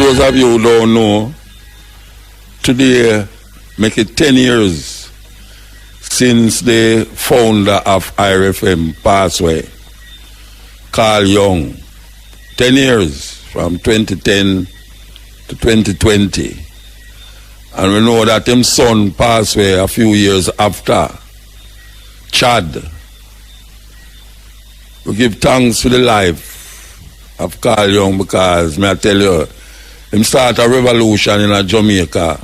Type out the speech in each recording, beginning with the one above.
those of you who don't know, today make it 10 years since the founder of IRFM passed away, Carl Young. 10 years from 2010 to 2020. And we know that his son passed away a few years after, Chad. We give thanks for the life of Carl Young because, may I tell you, him start a revolution in Jamaica,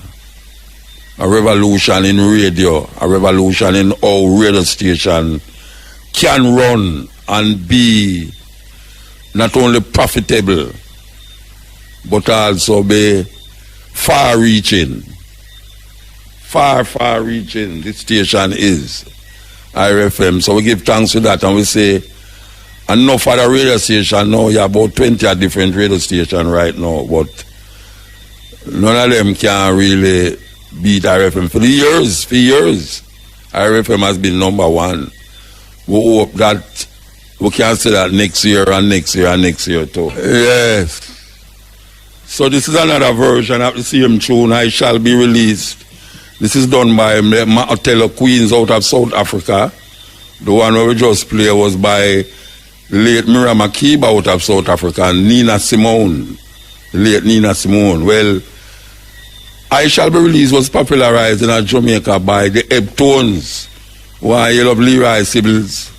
a revolution in radio, a revolution in how radio station can run and be not only profitable, but also be far-reaching. Far-reaching this station is, IRFM. So we give thanks to that and we say, enough of the radio station now, you have about 20 different radio stations right now, but none of them can really beat IRFM. For years, IRFM has been number one. We hope that we can say that next year and next year and next year too. Yes. So this is another version of the same tune, I Shall Be Released. This is done by Matutello Queens out of South Africa. The one where we just played was by late Miriam Makeba out of South Africa and Nina Simone, late Nina Simone. Well, I Shall Be Released was popularized in Jamaica by the Ebtones, who are of Leroy Sibbles.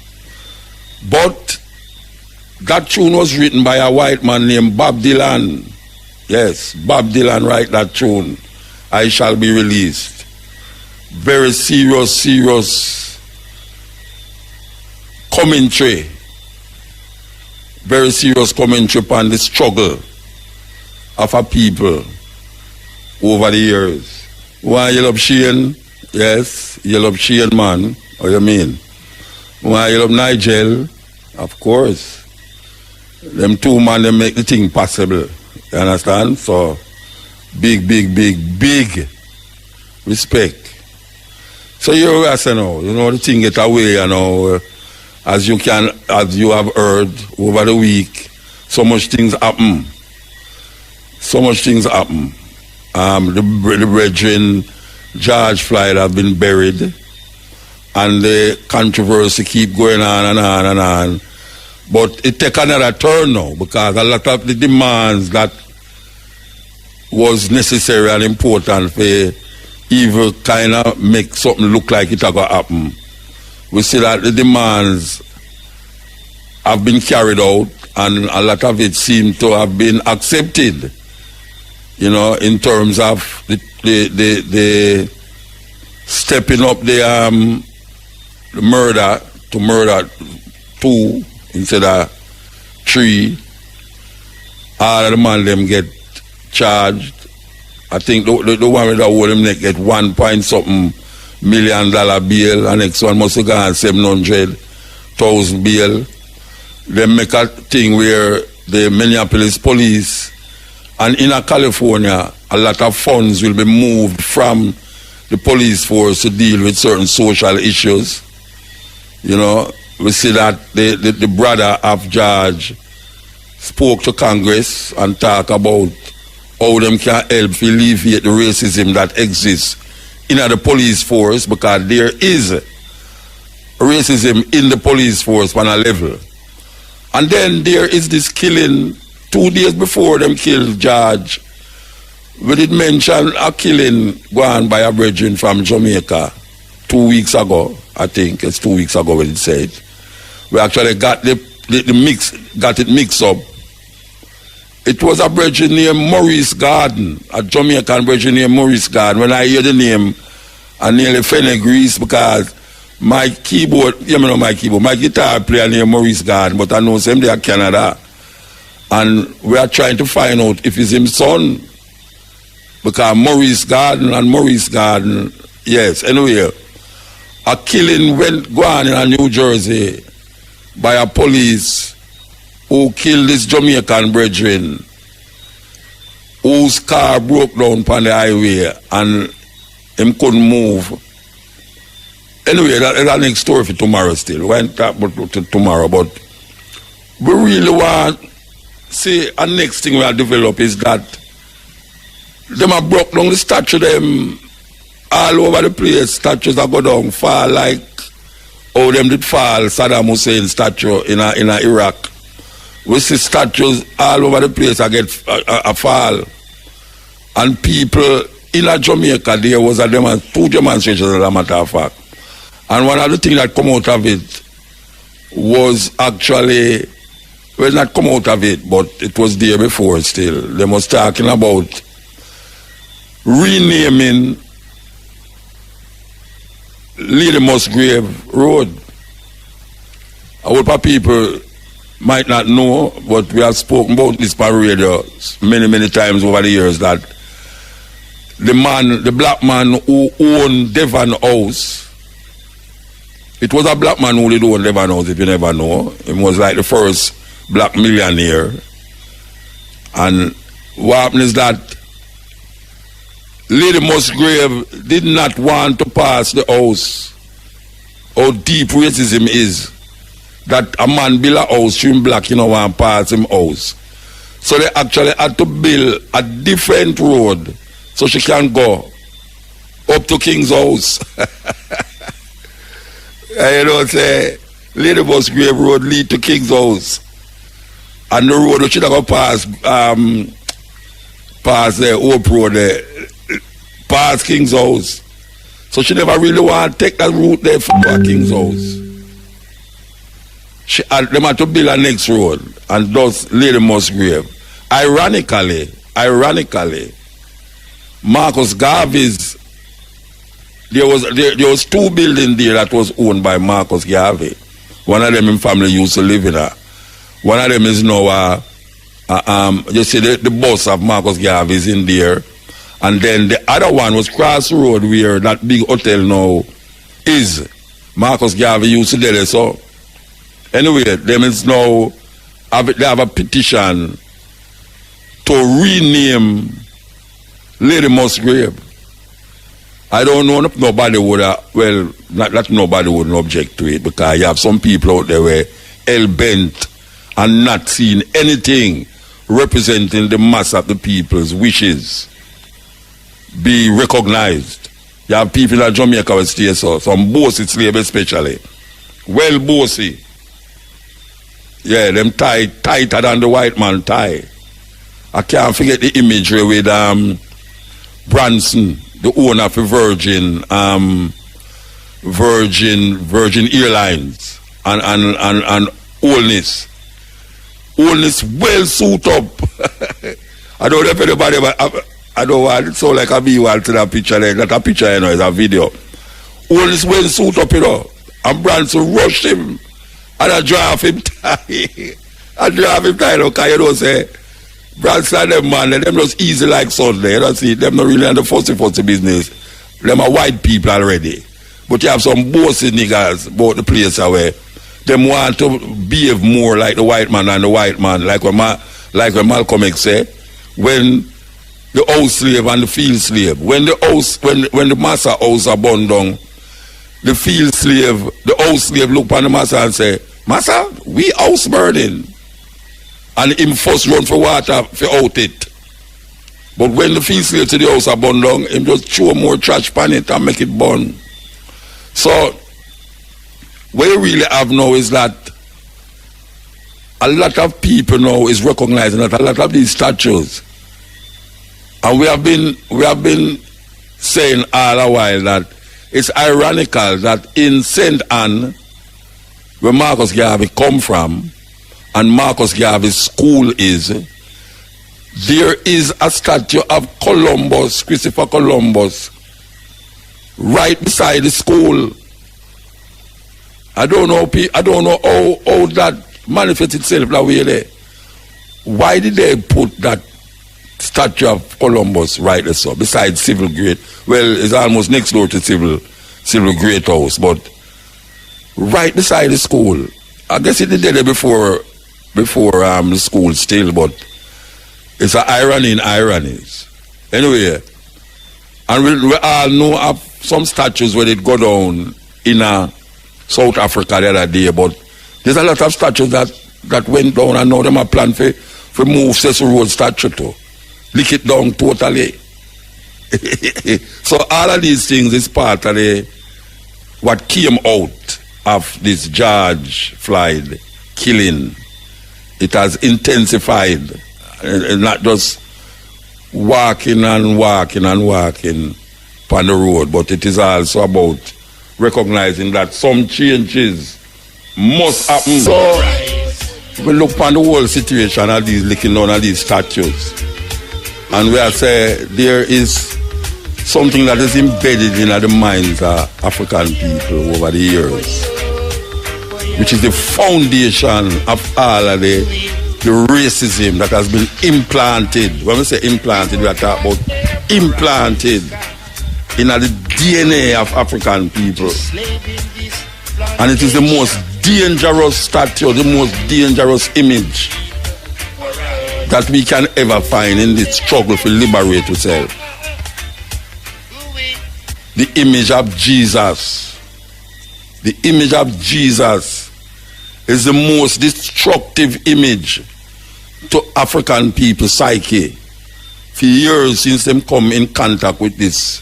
But that tune was written by a white man named Bob Dylan. Yes, Bob Dylan wrote that tune, I Shall Be Released. Very serious commentary. Very serious commentary upon the struggle of our people over the years. Why you love Shane? Yes, you love Shane, man. What you mean? Why you love Nigel? Of course. Them two man, they make the thing possible. You understand? So, big respect. So you guys know, the thing get away, as you have heard over the week, so much things happen. The brethren George Floyd have been buried, and the controversy keep going on and on and on. But it take another turn now because a lot of the demands that was necessary and important for evil kind of make something look like it going to happen. We see that the demands have been carried out and a lot of it seems to have been accepted, in terms of the stepping up the murder to murder 2 instead of 3. All of the man them get charged. I think the one with the whole them neck get $1 million bail, and next one must have gone 700,000 bail. They make a thing where the Minneapolis police and in California, a lot of funds will be moved from the police force to deal with certain social issues. We see that the brother of George spoke to Congress and talk about how them can help alleviate the racism that exists in the police force, because there is racism in the police force on a level. And then there is this killing 2 days before them killed George. We did mention a killing gone by a brethren from Jamaica 2 weeks ago. I think it's 2 weeks ago when it said. We actually got it mixed up. It was a brethren named Maurice Garden, a Jamaican brethren named Maurice Garden. When I hear the name, I nearly fell in grease because my guitar player named Maurice Garden, but I know him there in Canada. And we are trying to find out if it's his son. Because Maurice Garden, yes, anyway, a killing went on in New Jersey by a police who killed this Jamaican brethren whose car broke down on the highway and him couldn't move. Anyway, that's the next story for tomorrow still. We won't talk about tomorrow, but we really want, see, the next thing we'll develop is that them a broke down the statue them all over the place. Statues that go down, fall like how them did fall Saddam Hussein statue in Iraq. We see statues all over the place that get a fall. And people in Jamaica, there was two demonstrations, as a matter of fact. And one of the things that come out of it was actually, well, not come out of it, but it was there before still. They was talking about renaming Lady Musgrave Road. A whole lot of people might not know, but we have spoken about this on radio many times over the years, that the black man who owned Devon House, it was a black man who did own Devon House, if you never know. He was like the first black millionaire. And what happened is that Lady Musgrave did not want to pass the house. How deep racism is. That a man build a house, him black, you know, want to pass him house. So they actually had to build a different road so she can go up to King's house. And you know, say, Lady Musgrave Road lead to King's house. And the road which should have go past the Hope Road there, past King's house. So she never really want to take that route there for King's house. They had to build a next road, and thus Lady Musgrave. Ironically, Marcus Garvey's, there was two buildings there that was owned by Marcus Garvey. One of them in family used to live in her. One of them is now you see the boss of Marcus Garvey is in there. And then the other one was Cross Road, where that big hotel now is. Marcus Garvey used to do it. So anyway, them is now, they have a petition to rename Lady Musgrave. I don't know if nobody would, not nobody would object to it, because you have some people out there where hell-bent and not seeing anything representing the mass of the people's wishes be recognized. You have people in Jamaica will stay so, some bossy slave especially. Well bossy. Yeah, them tighter than the white man tie. I can't forget the imagery with Branson, the owner of Virgin Airlines and Oldness. Oldness well suit up. I don't know if anybody, I don't want it so like a visual to that picture there. Not a picture, you know, it's a video. Oldness well suit up, you know. And Branson rushed him. And I drive him tie. Okay, you know, say, Branson, them man, them just easy like Sunday. You know, see, them not really on the fussy business. Them are white people already. But you have some bossy niggas about the place where them want to behave more like the white man and the white man, like when Malcolm X said, when the house slave and the field slave, when the master house are burned down, the field slave, the house slave look upon the master and say, "Master, we house burning." And him first run for water for out it. But when the field slave to the house are burned down, him just throw more trash pan it and make it burn. So what you really have now is that a lot of people now is recognizing that a lot of these statues, and we have been saying all the while that it's ironical that in St. Anne, where Marcus Garvey come from, and Marcus Garvey's school is, there is a statue of Columbus, Christopher Columbus, right beside the school. I don't know how that manifests itself that way there. Why did they put that statue of Columbus right there so besides Civil Great? Well, it's almost next door to Civil Great House, but right beside the school. I guess it did there before the school still, but it's an irony in ironies. Anyway, and we all know of some statues where they go down in South Africa the other day, but there's a lot of statues that went down, and now them are planned for move Cecil Road statue to lick it down totally. So all of these things is part of what came out of this George Floyd killing. It has intensified, not just walking and walking and walking on the road, but it is also about recognizing that some changes must happen. So we look on the whole situation at these looking down at these statues, and we are say there is something that is embedded in the minds of African people over the years, which is the foundation of all of the racism that has been implanted. When we say implanted, we are talking about implanted in the DNA of African people. And it is the most dangerous statue, the most dangerous image that we can ever find in this struggle to liberate ourselves. The image of Jesus. The image of Jesus is the most destructive image to African people's psyche. For years since them come in contact with this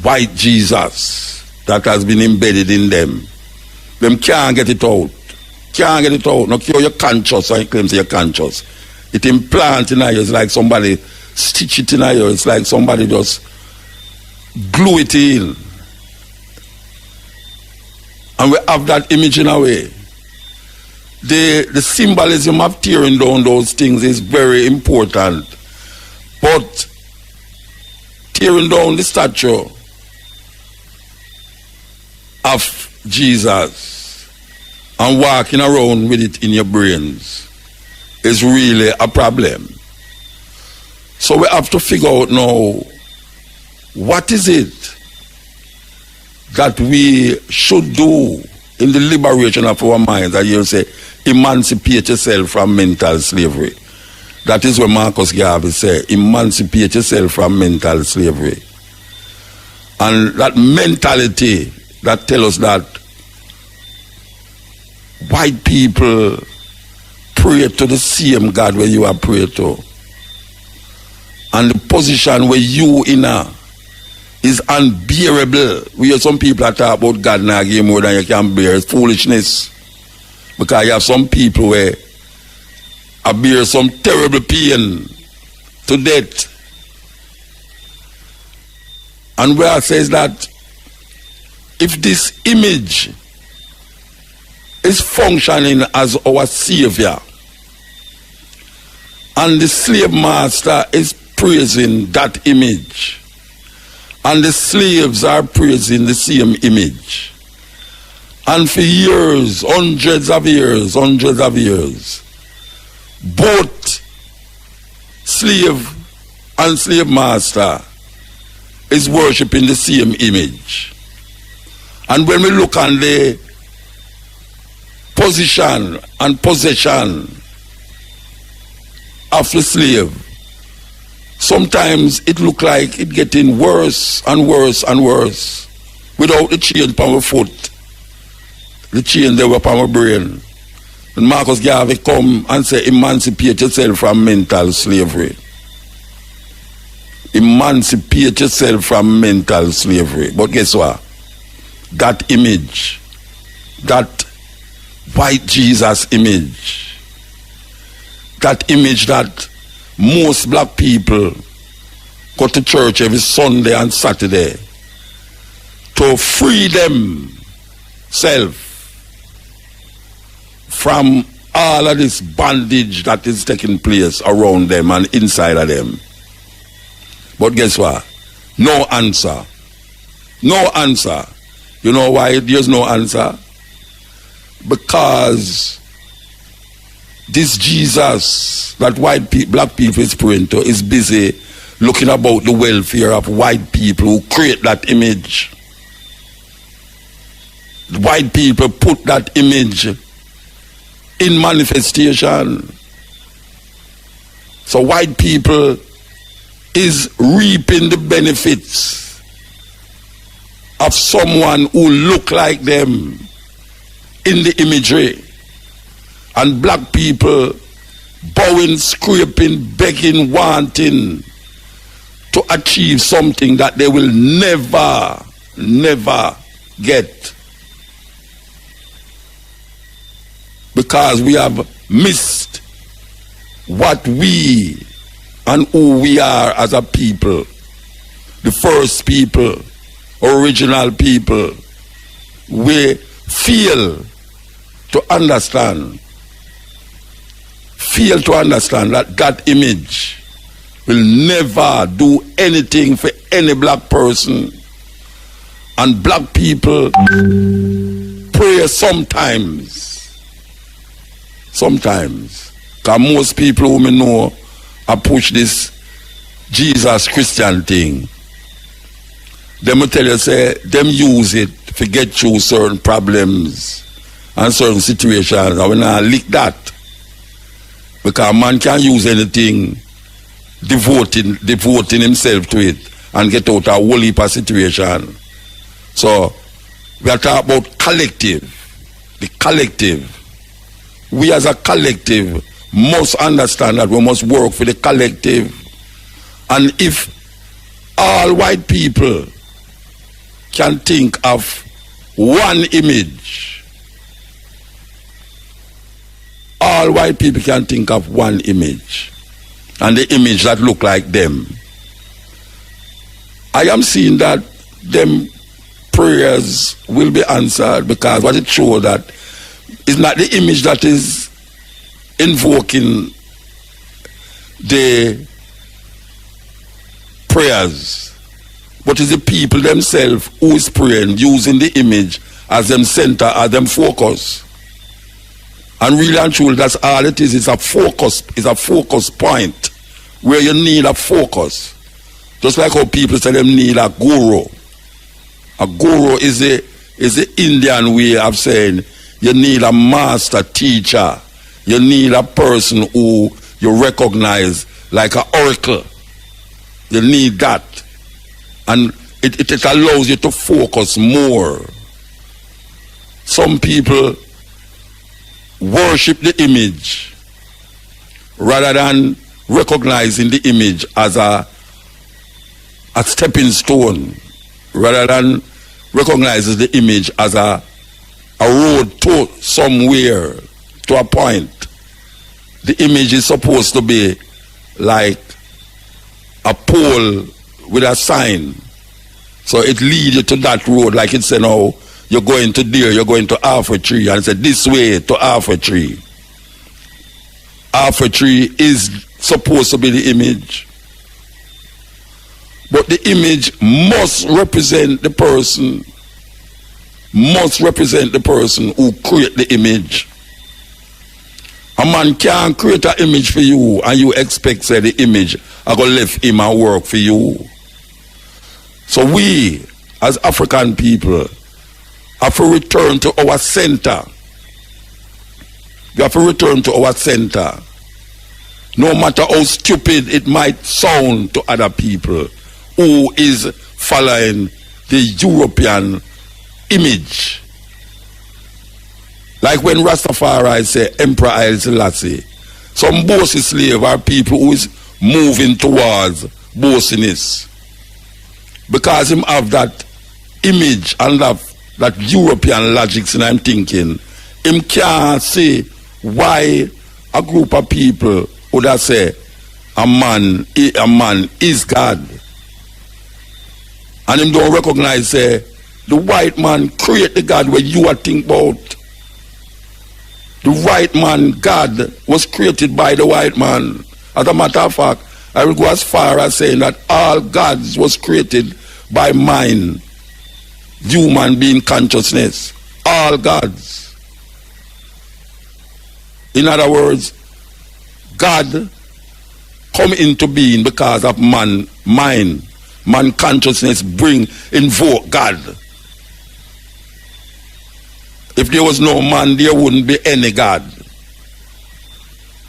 white Jesus that has been embedded in them, them can't get it out. Can't get it out. No cure your conscious, and claims you're conscious. It implant in you. It's like somebody stitch it in you. It's like somebody just glue it in. And we have that image in a way. The symbolism of tearing down those things is very important. But tearing down the statue of Jesus and walking around with it in your brains is really a problem. So we have to figure out now, what is it that we should do in the liberation of our minds? That you say, emancipate yourself from mental slavery. That is what Marcus Garvey said, emancipate yourself from mental slavery. And that mentality that tells us that white people pray to the same God where you are praying to. And the position where you in is unbearable. We hear some people that talk about God now give more than you can bear. It's foolishness. Because you have some people where I bear some terrible pain to death. And where it says that if this image is functioning as our savior, and the slave master is praising that image, and the slaves are praising the same image, and for years, hundreds of years, both slave and slave master is worshipping the same image. And when we look on the position and possession of the slave, sometimes it look like it getting worse and worse and worse without the chain upon our foot, the chain they were upon our brain. And Marcus Garvey come and say, emancipate yourself from mental slavery. Emancipate yourself from mental slavery. But guess what? That image, that white Jesus image, that image that most black people go to church every Sunday and Saturday to free themselves from all of this bondage that is taking place around them and inside of them. But guess what? No answer. No answer. You know why there's no answer? Because this Jesus that black people is praying to is busy looking about the welfare of white people who create that image. The white people put that image in manifestation. So white people is reaping the benefits of someone who look like them in the imagery, and black people bowing, scraping, begging, wanting to achieve something that they will never get. Because we have missed what we and who we are as a people. The first people, original people. We fail to understand that that image will never do anything for any black person. And black people pray sometimes. Because most people who me know I push this Jesus Christian thing. Them will tell you, say, them use it to get through certain problems and certain situations. I will not lick that. Because man can use anything, devoting himself to it and get out a whole heap of situation. So, we are talking about collective. The collective. We as a collective must understand that we must work for the collective. And if all white people can think of one image, all white people can think of one image, and the image that look like them, I am seeing that them prayers will be answered, because what it shows that is not the image that is invoking the prayers, but is the people themselves who is praying, using the image as them center, as them focus. And really and truly, that's all it is. It's a focus point where you need a focus. Just like how people say them need a guru. A guru is the Indian way of saying you need a master teacher. You need a person who you recognize like an oracle. You need that. And it allows you to focus more. Some people worship the image rather than recognizing the image as a stepping stone, rather than recognizing the image as a road to somewhere, to a point. The image is supposed to be like a pole with a sign. So it leads you to that road, like it said, now you're going to there, you're going to half a tree, and it said this way to half a tree. Half a tree is supposed to be the image. But the image must represent the person, who create the image. A man can't create an image for you and you expect, say, the image are going to left him and work for you. So we, as African people, have to return to our center. We have to return to our center. No matter how stupid it might sound to other people who is following the European image. Like when Rastafari say Emperor Haile Selassie, some bossy slave are people who is moving towards bossiness. Because him have that image and that European logics, and I'm thinking, him can't see why a group of people would have say a man is God. And him don't recognize say the white man create the God where you are think about. The white man, God, was created by the white man. As a matter of fact, I will go as far as saying that all gods was created by mind, human being consciousness. All gods. In other words, God come into being because of man mind. Man consciousness invoke God. If there was no man, there wouldn't be any God.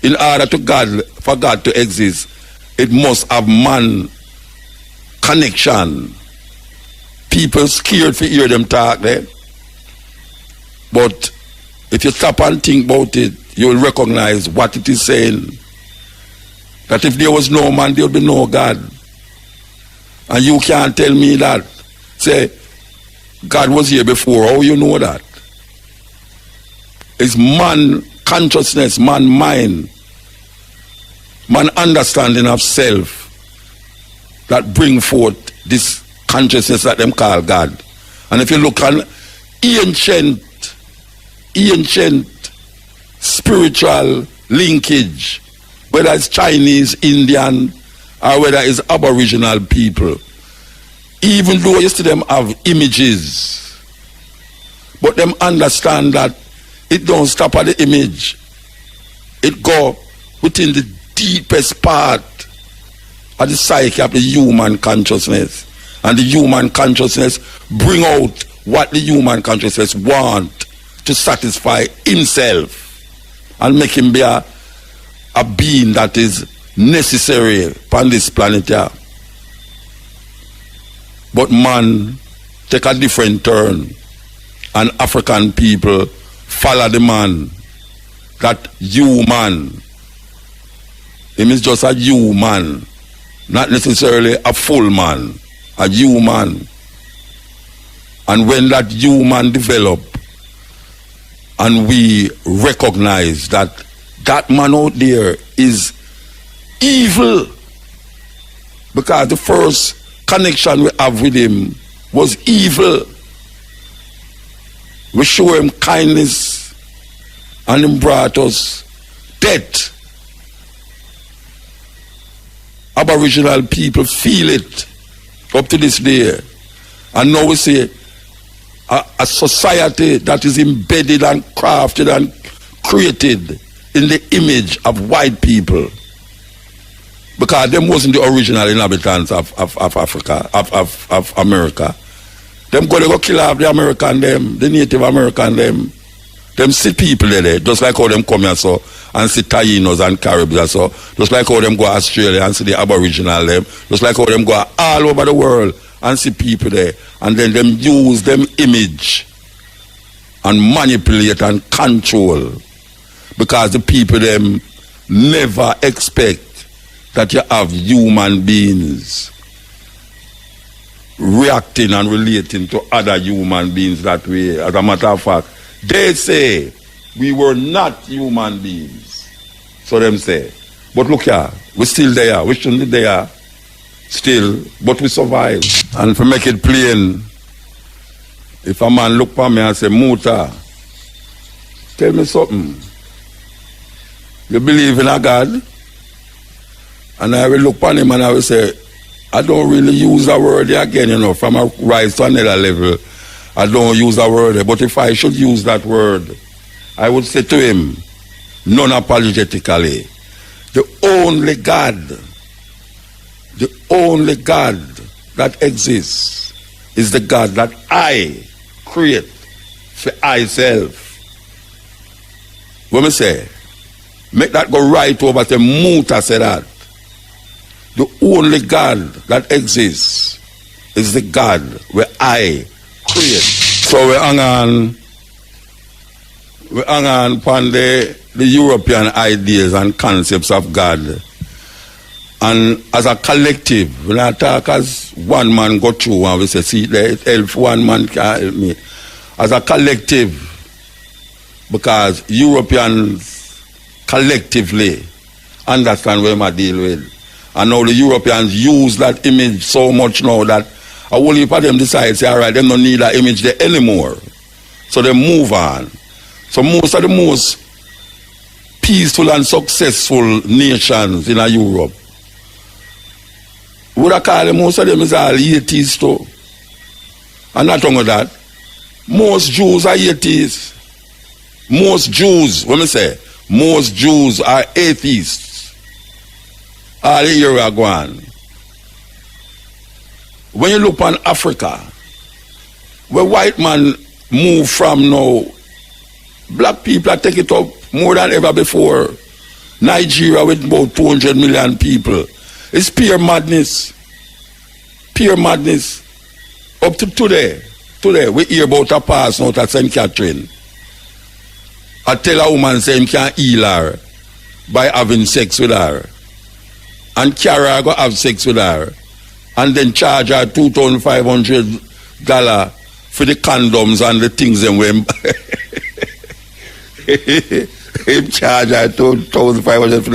In order for God to exist, it must have man connection. People scared to hear them talk there. But if you stop and think about it, you will recognize what it is saying. That if there was no man, there would be no God. And you can't tell me that. Say, God was here before. How you know that? It's man consciousness, man mind, man understanding of self that bring forth this consciousness that them call God. And if you look at ancient spiritual linkage, whether it's Chinese, Indian, or whether it's Aboriginal people, even though you see them have images, but them understand that it don't stop at the image. It go within the deepest part of the psyche of the human consciousness. And the human consciousness bring out what the human consciousness want to satisfy himself and make him be a being that is necessary upon this planet here. But man take a different turn, and African people follow the man. That human, him is just a human, not necessarily a full man, a human. And when that human develop, and we recognize that that man out there is evil, because the first connection we have with him was evil. We show him kindness, and him brought us death. Aboriginal people feel it up to this day. And now we see a society that is embedded and crafted and created in the image of white people. Because them wasn't the original inhabitants of Africa, of America. Them go kill off the American them, the Native American them see people there, just like how them come here so and see Tainos and Caribbean so, just like how them go to Australia and see the Aboriginal them, just like how them go all over the world and see people there, and then them use them image and manipulate and control, because the people them never expect that you have human beings reacting and relating to other human beings that way. As a matter of fact, they say we were not human beings. So them say. But look here, we're still there. We shouldn't be there still, but we survive. And to make it plain, if a man look for me and say, Muta, tell me something. You believe in a God? And I will look upon him and I will say, I don't really use that word again, you know, from a rise to another level. I don't use that word. But if I should use that word, I would say to him, non-apologetically, the only God that exists is the God that I create for myself. What me say? Make that go right over to Muta say that. The only God that exists is the God where I create. So we hang on upon the European ideas and concepts of God. And as a collective, when I talk as one man go through and we say, see, it help one man can help me. As a collective, because Europeans collectively understand where I deal with. And now the Europeans use that image so much now that a whole heap of them decide, say, all right, they don't need that image there anymore. So they move on. So most of the most peaceful and successful nations in Europe, would I call them, most of them is all atheists too. And not only that, most Jews are atheists. Most Jews, what me say, most Jews are atheists. All the year are gone. When you look on Africa, where white man move from now, black people are taking it up more than ever before. Nigeria with about 200 million people. It's pure madness. Pure madness. Up to today, we hear about a pass out at St. Catherine. I tell a woman say he can heal her by having sex with her. And Kara go have sex with her. and then charge her $2,500 for the condoms and the things them when him charge her $2,500 for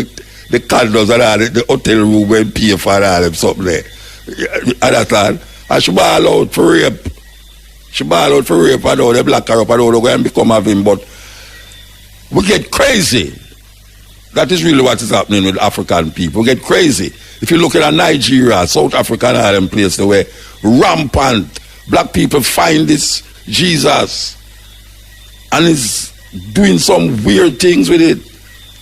the condoms and all the hotel room when pay for all them something there. Understand? And she ball out for rape. She ball out for rape and all, they black her up and all, they go and become of him. But we get crazy. That is really what is happening with African people. We get crazy. If you look at Nigeria, South Africa and all them places, the way rampant black people find this Jesus and is doing some weird things with it.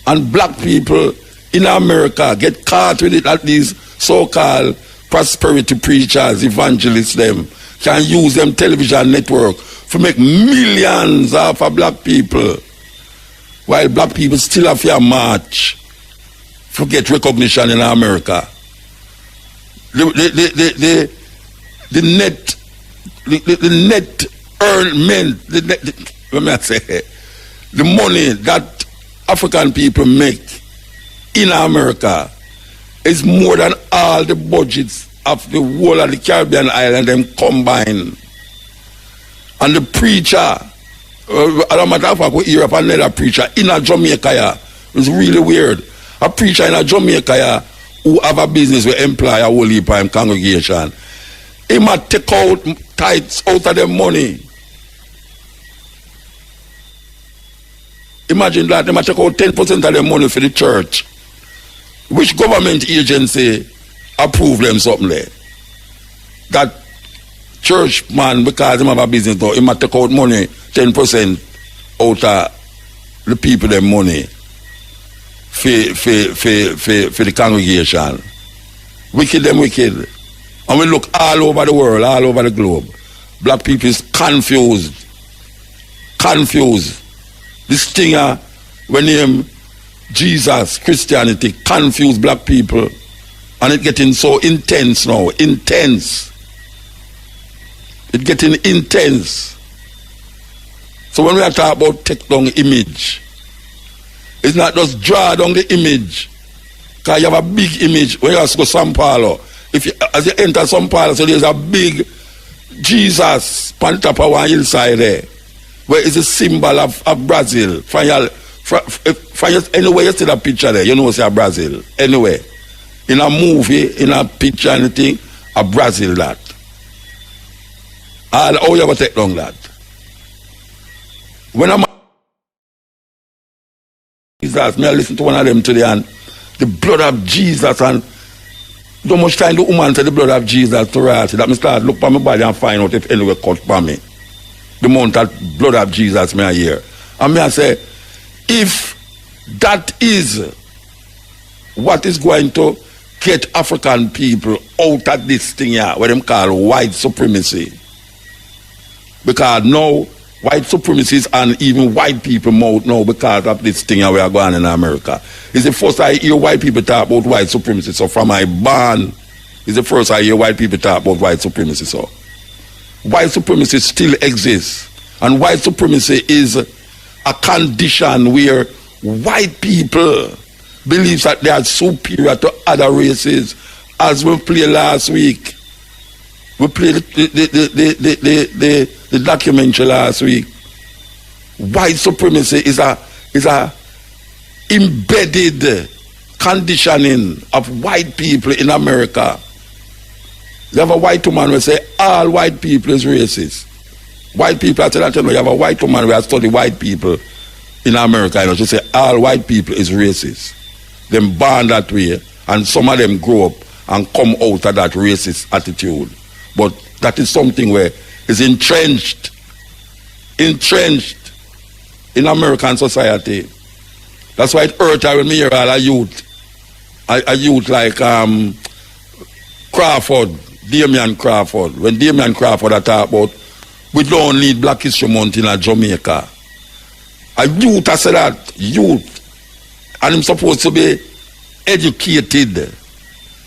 And black people in America get caught with it, at these so-called prosperity preachers, evangelists, them can use them television network to make millions off of black people, while black people still have to march to get recognition in America. The net earnment, let me say, the money that African people make in America is more than all the budgets of the whole of the Caribbean island them combined. And the preacher, as a matter of fact, we hear of another preacher in a Jamaica, it's really weird. A preacher in a Jamaica who have a business with employ a whole heap of congregation. He might take out tithes out of their money. Imagine that, they might take out 10% of their money for the church. Which government agency approve them something there? That church man, because he have a business though, he might take out money, 10% out of the people their money for the congregation. Wicked them wicked. And we look all over the world, all over the globe. Black people is confused. Confused. This thing when him Jesus, Christianity, confuse black people, and it's getting so intense now. Intense. It's getting intense. So when we are talking about take down image, it's not just draw down the image. Because you have a big image when you go to São Paulo. As you enter São Paulo, so there's a big Jesus on top of one hillside there, where it's a symbol of Brazil. Anyway, you see that picture there, you know it's a Brazil. Anyway, in a movie, in a picture, anything, a Brazil that. How you ever take down that? When I'm Jesus, may I listen to one of them today, and the blood of Jesus, and so much time the woman said the blood of Jesus to write. That me start look for my body and find out if anywhere cut for me. The amount that blood of Jesus may I hear. And me I say, if that is what is going to get African people out of this thing here, what them call white supremacy. Because now white supremacy is on even white people mouth now because of this thing here we are going in America. It's the first I hear white people talk about white supremacy. So from my barn, it's the first I hear white people talk about white supremacy. So white supremacy still exists. And white supremacy is a condition where white people believe that they are superior to other races. As we played last week, we played the documentary last week. White supremacy is a embedded conditioning of white people in America. You have a white woman who say all white people is racist. White people, I tell you, you have a white woman who has studied white people in America, you know, she say all white people is racist. Them born that way, and some of them grow up and come out of that racist attitude. But that is something where it's entrenched in American society. That's why it hurts when me hear all a youth like Crawford, Damian Crawford. When Damian Crawford talk about we don't need Black History Month in Jamaica. A youth I said that, youth, and I'm supposed to be educated,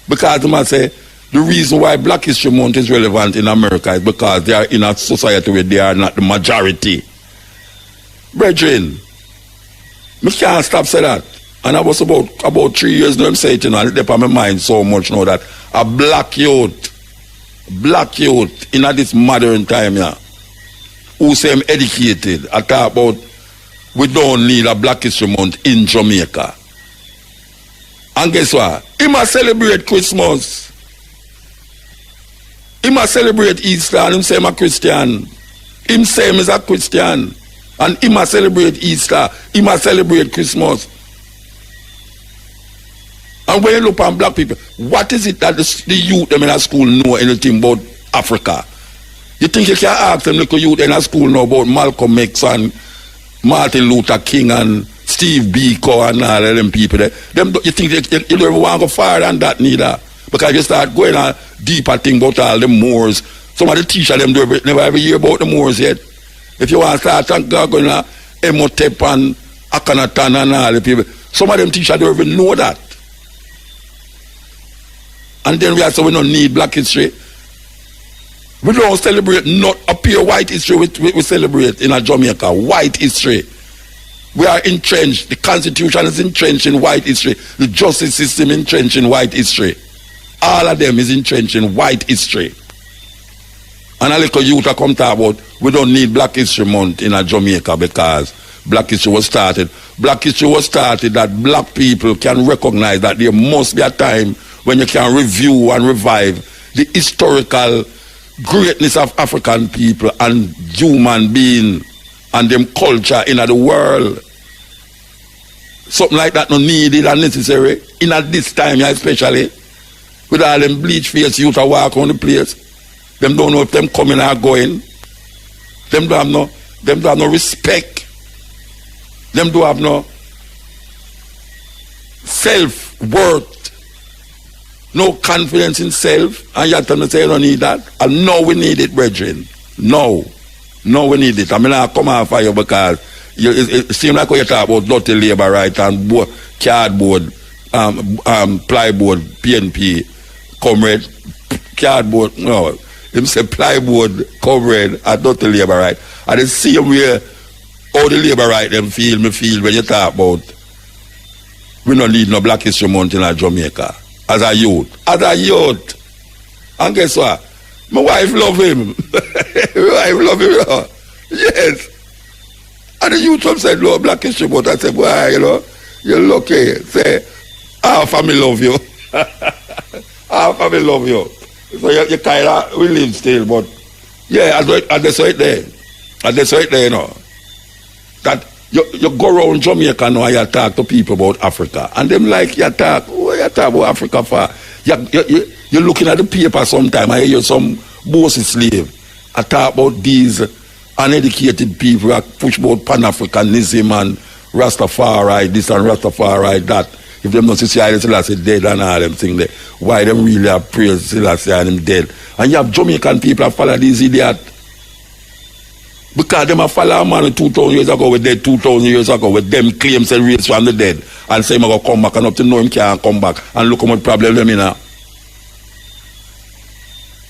because I say the reason why Black History Month is relevant in America is because they are in a society where they are not the majority. Brethren, I can't stop saying that. And I was about 3 years now, I'm saying it, and it's on my mind so much now that a black youth black youth in this modern time, yeah, who say I'm educated, I talk about we don't need a Black History Month in Jamaica. And guess what? He must celebrate Christmas. He must celebrate Easter, and him say I'm a Christian. Him say him is a Christian. And he must celebrate Easter. He must celebrate Christmas. And when you look at black people, what is it that the youth them in a school know anything about Africa? You think you can ask them, little youth in a school know about Malcolm X and Martin Luther King and Steve Biko and all of them people there? You think you don't want to go far than that neither? Because you start going on deeper thing about all the Moors. Some of the teachers them never ever hear about the Moors yet. If you want to start going on Emotep and Akhenaton and all the people, some of them teachers don't even know that. And then we also we don't need black history. We don't celebrate not a pure white history. We celebrate in a Jamaica white history. We are entrenched. The Constitution is entrenched in white history. The justice system entrenched in white history. All of them is entrenched in white history. And a little youth come talk about we don't need Black History Month in a Jamaica because Black history was started. Black history was started that black people can recognize that there must be a time when you can review and revive the historical greatness of African people and human being and them culture in the world. Something like that no needed and necessary in at this time, especially with all them bleach face youth that walk on the place. Them don't know if them coming or going. Them don't have no respect. Them don't have no self-worth. No confidence in self, and you have to say you don't need that. And now we need it, brethren. No, we need it. I mean, I come off of you because it seems like when you talk about dirty labor right and cardboard, plyboard, PNP, comrade, cardboard, no, him say plyboard, comrade, and dirty labor right. And the same way how the labor right them feel when you talk about we don't need no Black History Month in Jamaica. As a youth. And guess what? My wife love him. Yes. And the youth said, no, Black History Month. I said, boy, you're lucky. Say, our family love you. Our family love you. So you kind of, we live still, but yeah, and that's right there. And that's right there, That you go around Jamaica now and you talk to people about Africa. And them like you talk about Africa for. You're looking at the paper sometime. I hear some bossy slave. I talk about these uneducated people that push about Pan-Africanism and Rastafari this and Rastafari that. If them not see Haile Selassie dead and all them things there, why them really have praised Selassie and him dead? And you have Jamaican people that follow these idiots. Because them a follow a man 2,000 years ago with dead 2,000 years ago with them claims and raised from the dead and say him going to come back and up to know him can't come back and look how much problem them in now.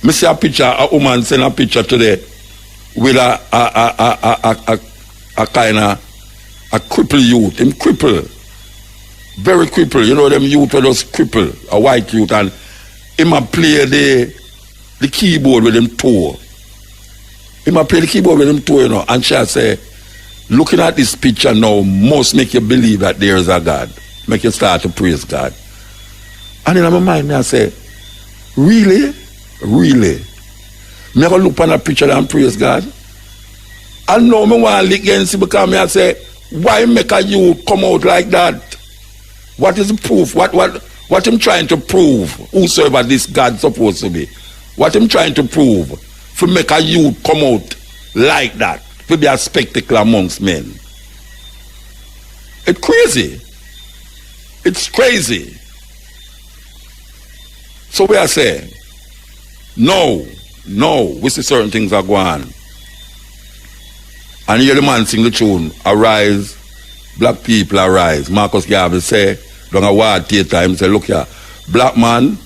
I see a picture, a woman send a picture today with a kind of a crippled youth. Him crippled. Very crippled. You know them youth were just crippled. A white youth and him a play the keyboard with him toe. He might play the keyboard with him too, and she say, looking at this picture now must make you believe that there is a God. Make you start to praise God. And in my mind, I say, really? Really? Me go look on that picture and praise God? And now me want to lick against it because I say, why make a youth come out like that? What is the proof? What him trying to prove? Whosoever this God supposed to be? What him trying to prove? To make a youth come out like that, to be a spectacle amongst men. It's crazy. It's crazy. So we are saying, no, we see certain things are going on. And hear the man sing the tune, arise, black people arise. Marcus Garvey say, don't a word theater, him say, look here, black man,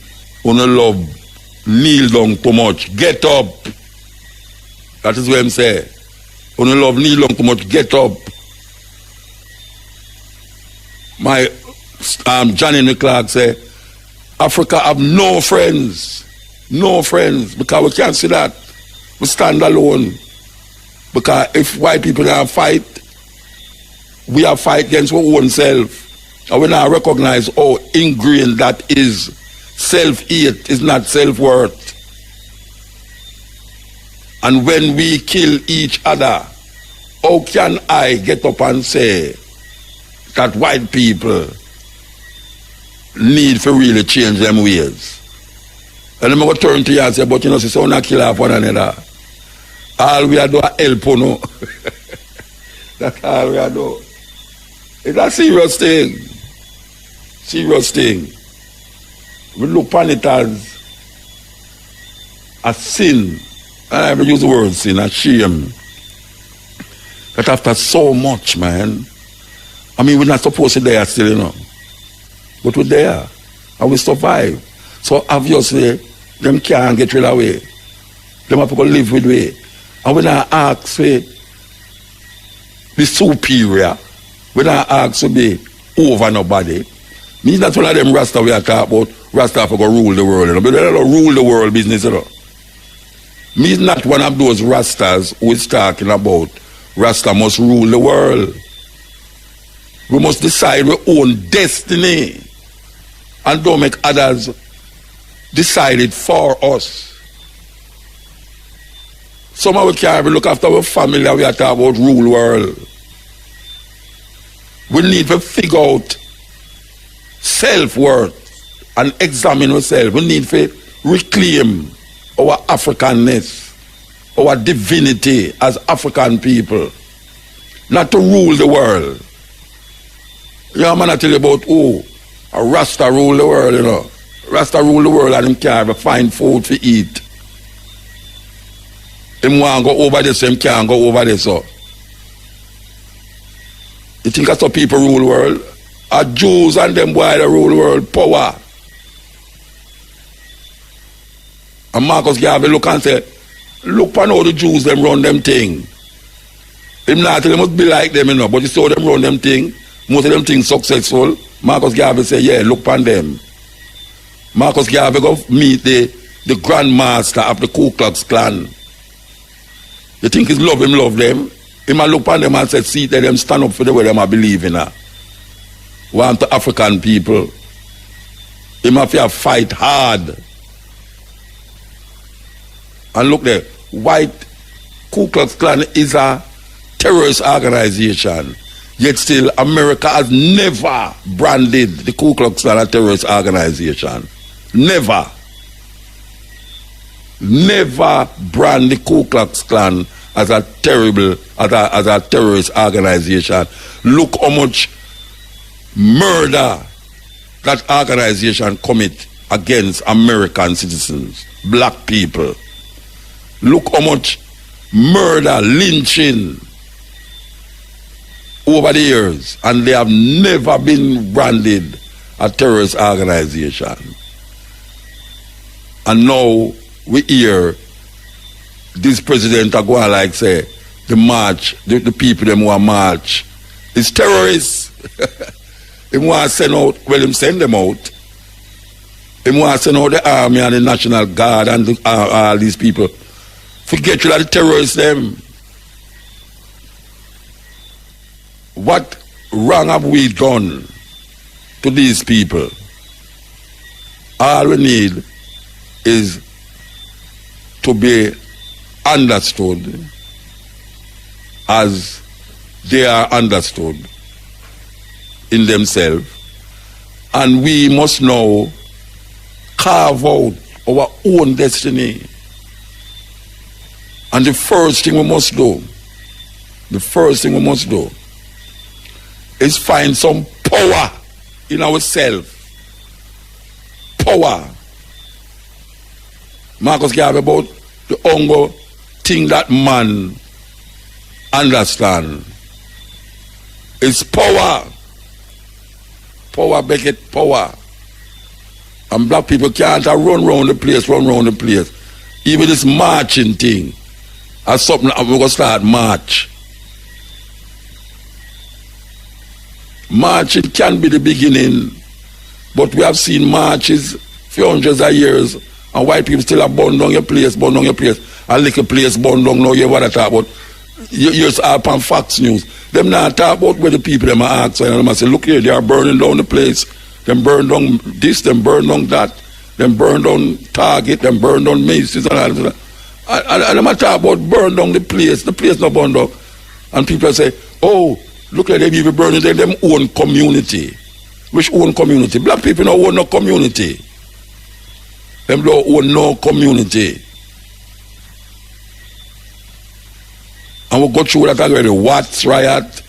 who no love, kneel down too much, get up. That is what I'm saying. When you love kneel down too much, get up. My Johnny Clark say, Africa have no friends. No, friends, because we can't see that. We stand alone. Because if white people don't fight, we are fight against our own self. And we now recognize how ingrained that is. Self-hate is not self-worth. And when we kill each other, how can I get up and say that white people need to really change them ways? And I'm going to turn to you and say, but you know, so not kill off one another. All we are doing is help, you know. That's all we are doing. It's a serious thing. Serious thing. We look upon it as a sin. And I will use the word sin, a shame. That after so much, man, I mean, we're not supposed to be there still, you know. But we're there. And we survive. So obviously, them can't get rid of it. Them have to go live with it. And when I ask for be superior, when I ask to be over nobody, means that's one of them Rasta we are talking about. Rasta for go rule the world, you know. But they don't rule the world business, you know. Means not one of those Rastas who is talking about Rasta must rule the world. We must decide our own destiny and don't make others decide it for us. Somehow we can't even look after our family and we are talking about rule world. We need to figure out self-worth and examine ourselves. We need to reclaim our Africanness, our divinity as African people. Not to rule the world. You know, man, I tell you about a Rasta rule the world, you know. Rasta rule the world and him can't find food to eat. Him want to go over this, him can't go over this. So. You think that's how people rule the world? Are Jews and them boy that rule the world power. And Marcus Garvey look and say, look on how the Jews them run them thing. Him not tell them must be like them, you know, but you saw them run them thing, most of them things successful. Marcus Garvey say, yeah, look on them. Marcus Garvey go meet the Grand Master of the Ku Klux Klan. You think he's love them? He might look on them and say, see, let them stand up for the way them I believe in her. Want the African people. He must fight hard. And look there, white Ku Klux Klan is a terrorist organization. Yet still, America has never branded the Ku Klux Klan a terrorist organization. Never. Never brand the Ku Klux Klan as a terrible, as a terrorist organization. Look how much murder that organization commit against American citizens, black people. Look how much murder, lynching over the years, and they have never been branded a terrorist organization. And now we hear this president are going like say the march, the people them who are march is terrorists. He want to send out, well, him send them out. He want to send out the army and the National Guard and all these people. Forget you like the terrorists them. What wrong have we done to these people? All we need is to be understood as they are understood in themselves, and we must now carve out our own destiny. And the first thing we must do is find some power in ourselves. Power. Marcus gave about the hunger thing that man understand. It's power. Power, make it power. And black people can't run around the place. Even this marching thing. As something we're going to start march. Marching can be the beginning, but we have seen marches for hundreds of years And white people still have burn down your place, burn down your place. A little place burn down now, you want to talk about. You're up on Fox News. Them not talk about where the people them are ask, and them say, look here, they are burning down the place. Them burn down this, them burn down that. Them burn down Target, them burn down Macy's and all that. And them talk about burn down the place not burned down. And people say, oh, look at them people burning them own community. Which own community? Black people don't own no community. Them don't own no community. And we'll go through that already. Watts riot,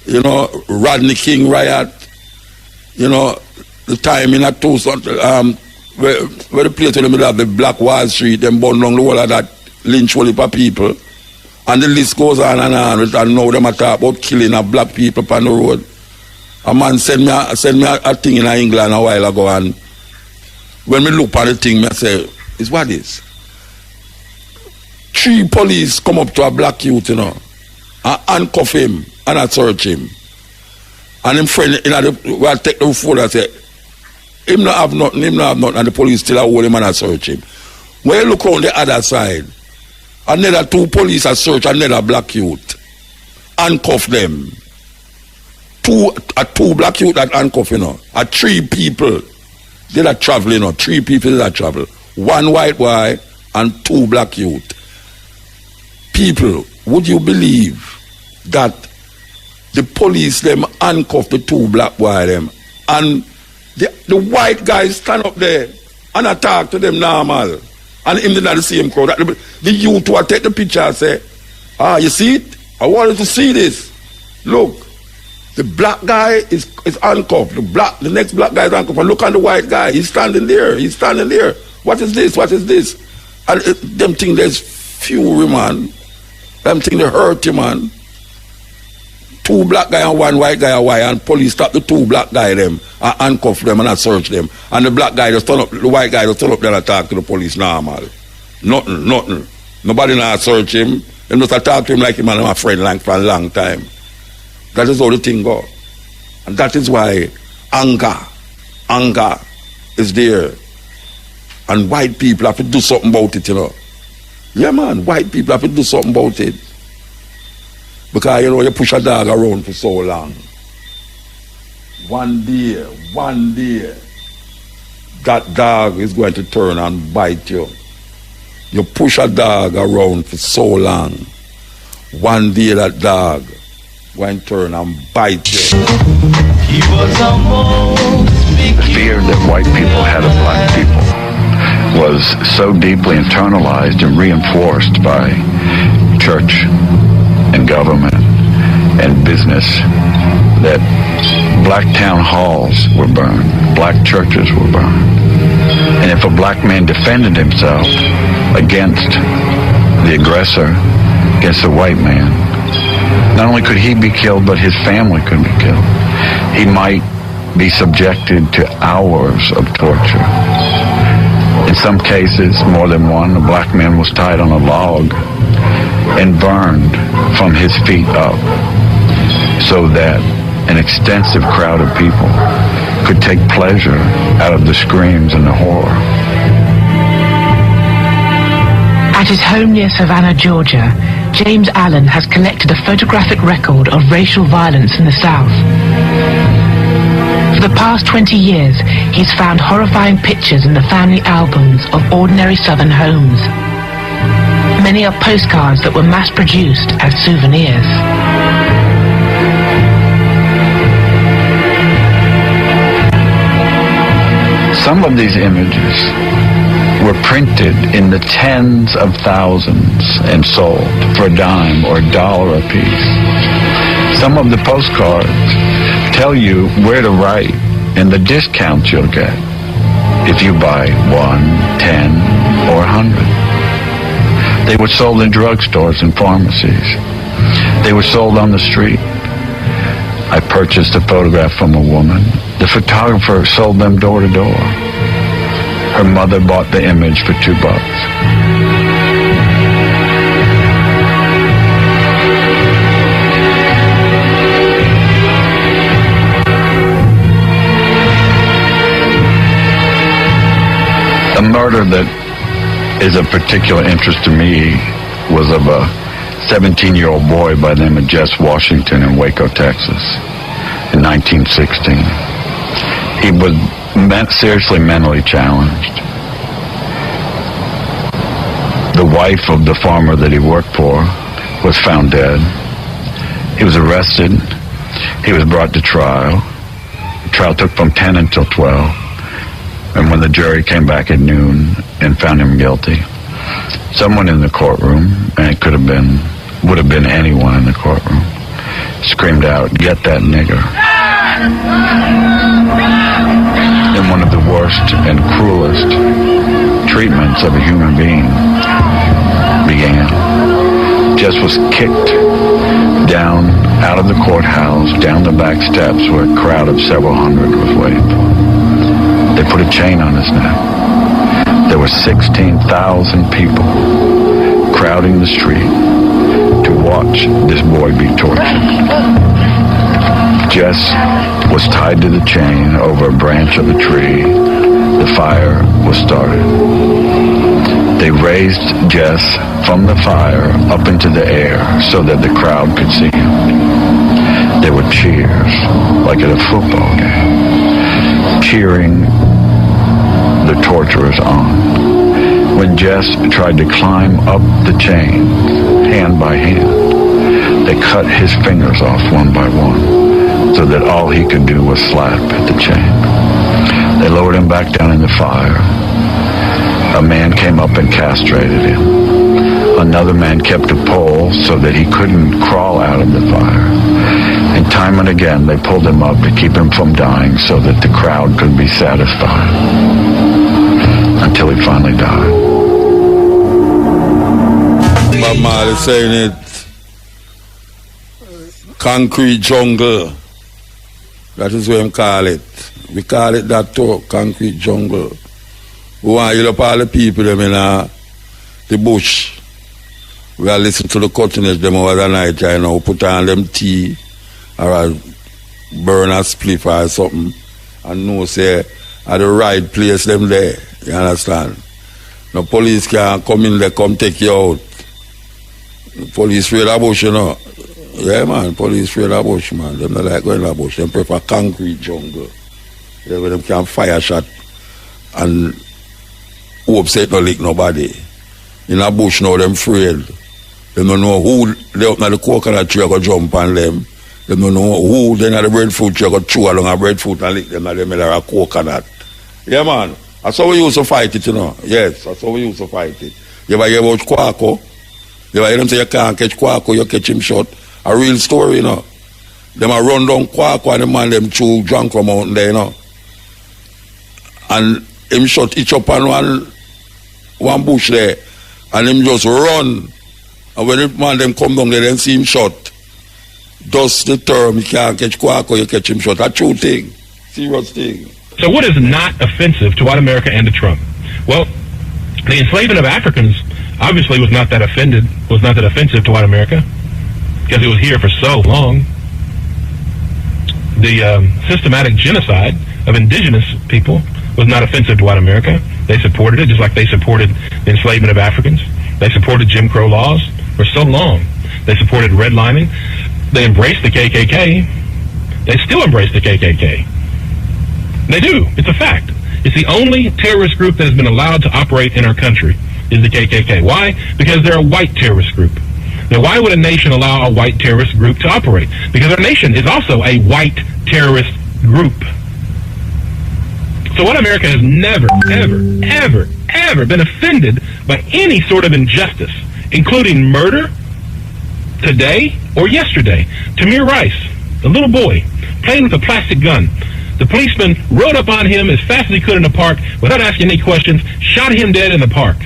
you know, Rodney King riot, you know, the time in that Tucson, where the place in the middle of the Black Wall Street, them burn down the whole of that lynch whole heap of people. And the list goes on and on. And now them talk about killing of black people on the road. A man send me a thing in England a while ago, and when me look at the thing, I say, it's what is? 3 police come up to a black youth, you know, and handcuff him and I search him. And him friend, you know, will take the phone and say, him not have nothing, and the police still hold him and I search him. When you look on the other side, another 2 police are search another black youth, handcuff them. 2 black youth that handcuff, you know, 3 people they that travel, you know, 3 people that travel, 1 white boy and 2 black youth. People, would you believe that the police them handcuff the 2 black boy them, and the white guys stand up there and I talk to them normal, and him in the same crowd. The youth who take the picture and say, you see it? I wanted to see this. Look. The black guy is handcuffed. The next black guy is handcuffed. And look at the white guy. He's standing there. What is this? And them think there's fury, man. Them think they hurt you, man. 2 black guy and 1 white guy, and police stop the 2 black guy them and handcuff them and search them. And the black guy just turn up, the white guy just turn up there and talk to the police normal. Nothing. Nobody not search him. They just talk to him like him and my friend like for a long time. That is how the thing go. And that is why anger is there. And white people have to do something about it, you know. Yeah, man, white people have to do something about it. Because, you know, you push a dog around for so long. One day, that dog is going to turn and bite you. You push a dog around for so long. One day that dog going to turn and bite you. The fear that white people had of black people was so deeply internalized and reinforced by church and government and business that black town halls were burned, black churches were burned. And if a black man defended himself against the aggressor, against the white man, not only could he be killed, but his family could be killed. He might be subjected to hours of torture. In some cases, more than one, a black man was tied on a log and burned from his feet up so that an extensive crowd of people could take pleasure out of the screams and the horror. At his home near Savannah, Georgia, James Allen has collected a photographic record of racial violence in the South. For the past 20 years, he's found horrifying pictures in the family albums of ordinary Southern homes. Many are postcards that were mass-produced as souvenirs. Some of these images were printed in the tens of thousands and sold for a dime or $1 a piece. Some of the postcards tell you where to write and the discounts you'll get if you buy 1, 10, or 100. They were sold in drugstores and pharmacies. They were sold on the street. I purchased a photograph from a woman. The photographer sold them door to door. Her mother bought the image for $2. A murder that is of particular interest to me was of a 17-year-old boy by the name of Jess Washington in Waco, Texas, in 1916. He was seriously mentally challenged. The wife of the farmer that he worked for was found dead. He was arrested. He was brought to trial. The trial took from 10 until 12. And when the jury came back at noon and found him guilty, someone in the courtroom, and it would have been anyone in the courtroom, screamed out, "Get that nigger." And one of the worst and cruelest treatments of a human being began. Jess was kicked down out of the courthouse, down the back steps where a crowd of several hundred was waiting for him. They put a chain on his neck. There were 16,000 people crowding the street to watch this boy be tortured. Jess was tied to the chain over a branch of a tree. The fire was started. They raised Jess from the fire up into the air so that the crowd could see him. There were cheers, like at a football game, cheering the torturers on. When Jess tried to climb up the chain, hand by hand, they cut his fingers off one by one so that all he could do was slap at the chain. They lowered him back down in the fire. A man came up and castrated him. Another man kept a pole so that he couldn't crawl out of the fire. And time and again, they pulled him up to keep him from dying so that the crowd could be satisfied. Until he finally died. Bob Marley saying it, concrete jungle. That is what we call it. We call it that too, concrete jungle. We want to heal up all the people them in the bush. We are listening to the cutting-edge them over the night, you know, put on them tea or burn a spliff or something and know say at the right place them there. You understand? No police can come in there, come take you out. Police afraid of bush, you know. Yeah, man, police afraid of bush, man. Them not like going to bush. Them prefer concrete jungle. Yeah, where them can fire shot and hope say it don't lick nobody. In a bush now, them afraid. They don't know who they up at the coconut tree go jump on them. They don't know who they at the breadfruit tree go chew along a breadfruit and lick them at the middle of a coconut. Yeah, man. That's how we used to fight it, you know. Yes, that's how we used to fight it. You ever hear about Quaco? You ever hear them say you can't catch Quaco, you catch him shot? A real story, you know. Them a run down Quaco and the man them chew drunk from mountain there, you know. And him shot each up on one bush there. And him just run. And when the man them come down there, then see him shot. Thus the term, you can't catch Quaco, you catch him shot. A true thing. Serious thing. So what is not offensive to white America and to Trump? Well, the enslavement of Africans obviously was not that offensive to white America because it was here for so long. The systematic genocide of indigenous people was not offensive to white America. They supported it just like they supported the enslavement of Africans. They supported Jim Crow laws for so long. They supported redlining. They embraced the KKK. They still embrace the KKK. They do. It's a fact. It's the only terrorist group that has been allowed to operate in our country is the KKK. Why? Because they're a white terrorist group. Now, why would a nation allow a white terrorist group to operate? Because our nation is also a white terrorist group. So white America has never, ever, ever, ever been offended by any sort of injustice, including murder, today or yesterday. Tamir Rice, a little boy, playing with a plastic gun. The policeman rode up on him as fast as he could in the park without asking any questions, shot him dead in the park.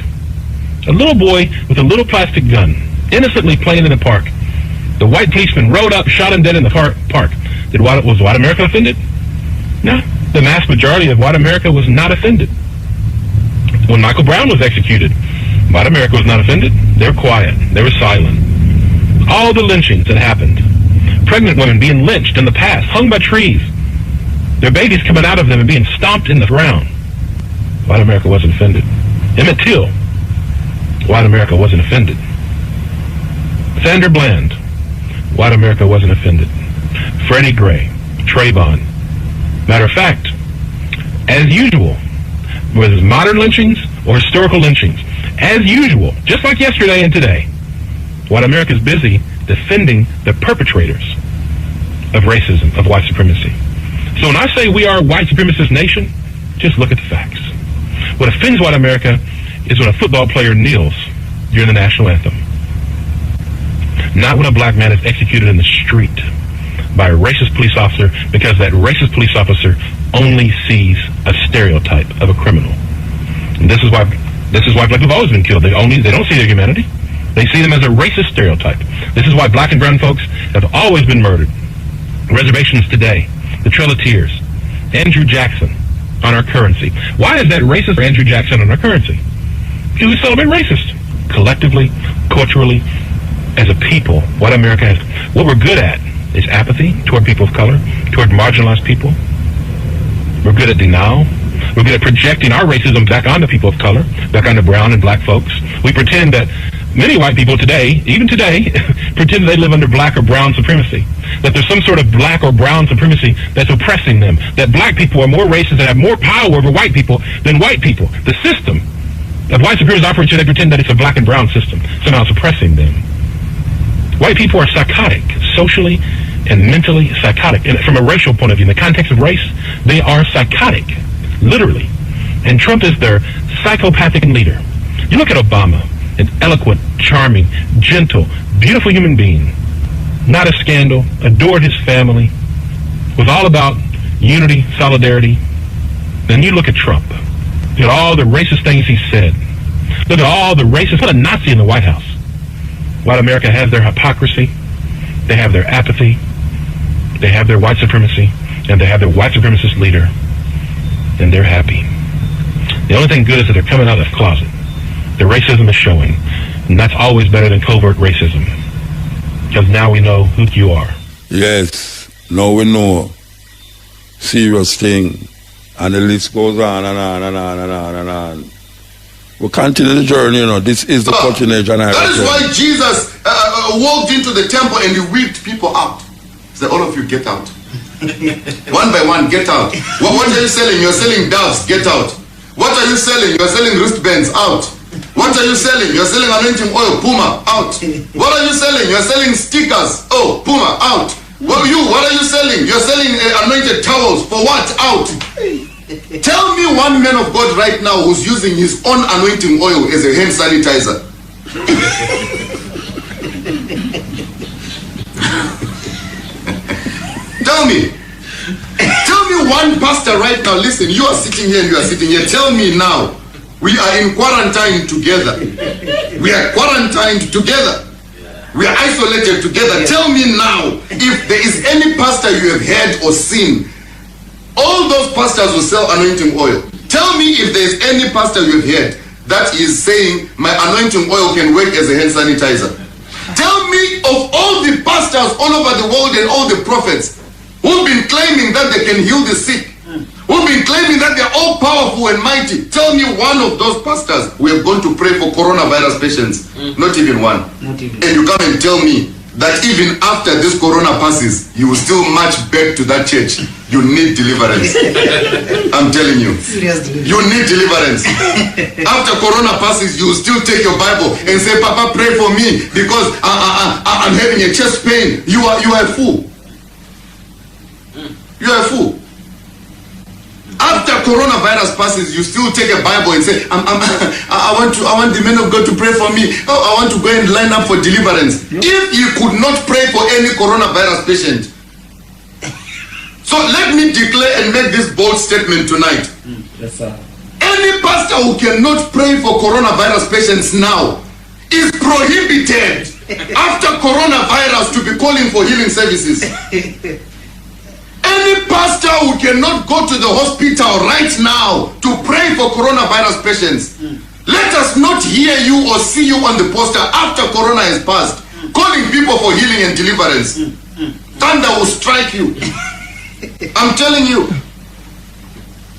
A little boy with a little plastic gun, innocently playing in the park. The white policeman rode up, shot him dead in the park. Was white America offended? No. The mass majority of white America was not offended. When Michael Brown was executed, white America was not offended. They were quiet. They were silent. All the lynchings that happened. Pregnant women being lynched in the past, hung by trees. Their babies coming out of them and being stomped in the ground. white America wasn't offended. Emmett Till, white America wasn't offended. Sandra Bland, white America wasn't offended. Freddie Gray, Trayvon. Matter of fact, as usual, whether it's modern lynchings or historical lynchings, as usual, just like yesterday and today, white America is busy defending the perpetrators of racism, of white supremacy. So when I say we are a white supremacist nation, just look at the facts. What offends white America is when a football player kneels during the national anthem. Not when a black man is executed in the street by a racist police officer because that racist police officer only sees a stereotype of a criminal. And this is why black people have always been killed. They don't see their humanity. They see them as a racist stereotype. This is why black and brown folks have always been murdered. Reservations today, the Trail of Tears, Andrew Jackson on our currency. Why is that racist Andrew Jackson on our currency? Because we celebrate racist. Collectively, culturally, as a people, white America has, what we're good at is apathy toward people of color, toward marginalized people. We're good at denial. We're good at projecting our racism back onto people of color, back onto brown and black folks. We pretend that many white people today, even today, pretend they live under black or brown supremacy, that there's some sort of black or brown supremacy that's oppressing them, that black people are more racist and have more power over white people than white people. The system of white supremacy operates, they pretend that it's a black and brown system, somehow suppressing them. White people are psychotic, socially and mentally psychotic. And from a racial point of view, in the context of race, they are psychotic, literally. And Trump is their psychopathic leader. You look at Obama, an eloquent, charming, gentle, beautiful human being, not a scandal, adored his family, was all about unity, solidarity. Then you look at Trump. Look at all the racist things he said. Look at all the racist, what a Nazi in the White House. White America has their hypocrisy, they have their apathy, they have their white supremacy, and they have their white supremacist leader, and they're happy. The only thing good is that they're coming out of the closet. The racism is showing, and that's always better than covert racism, because now we know who you are. Yes, now we know. Serious thing, and the list goes on and on and on and on and on. We continue the journey, you know. This is the cutting edge. And that is why Jesus walked into the temple and he whipped people out. He said, all of you get out. One by one, get out. What are you selling? You're selling doves, get out. What are you selling? You're selling wristbands, out. What are you selling? You're selling anointing oil, Puma, out. What are you selling? You're selling stickers, oh, Puma, out. What are you selling? You're selling anointed towels, for what? Out. Tell me one man of God right now who's using his own anointing oil as a hand sanitizer. Tell me one pastor right now. Listen, you are sitting here and you are sitting here. Tell me now. We are in quarantine together. We are quarantined together. We are isolated together. Tell me now, if there is any pastor you have heard or seen, all those pastors who sell anointing oil, tell me if there is any pastor you have heard that is saying my anointing oil can work as a hand sanitizer. Tell me of all the pastors all over the world and all the prophets who've been claiming that they can heal the sick, who've been claiming that they're all powerful and mighty. Tell me one of those pastors who have gone to pray for coronavirus patients. Not even one. And you come and tell me that even after this corona passes, you will still march back to that church. You need deliverance. I'm telling you. You need deliverance. After corona passes, you will still take your Bible and say, Papa, pray for me because I'm having a chest pain. You are a fool. You are a fool. After coronavirus passes, you still take a Bible and say, I want the men of God to pray for me. Oh, I want to go and line up for deliverance. If you could not pray for any coronavirus patient, so let me declare and make this bold statement tonight. Yes, sir. Any pastor who cannot pray for coronavirus patients now is prohibited after coronavirus to be calling for healing services. Any pastor who cannot go to the hospital right now to pray for coronavirus patients, let us not hear you or see you on the poster after corona has passed, calling people for healing and deliverance. Thunder will strike you. I'm telling you.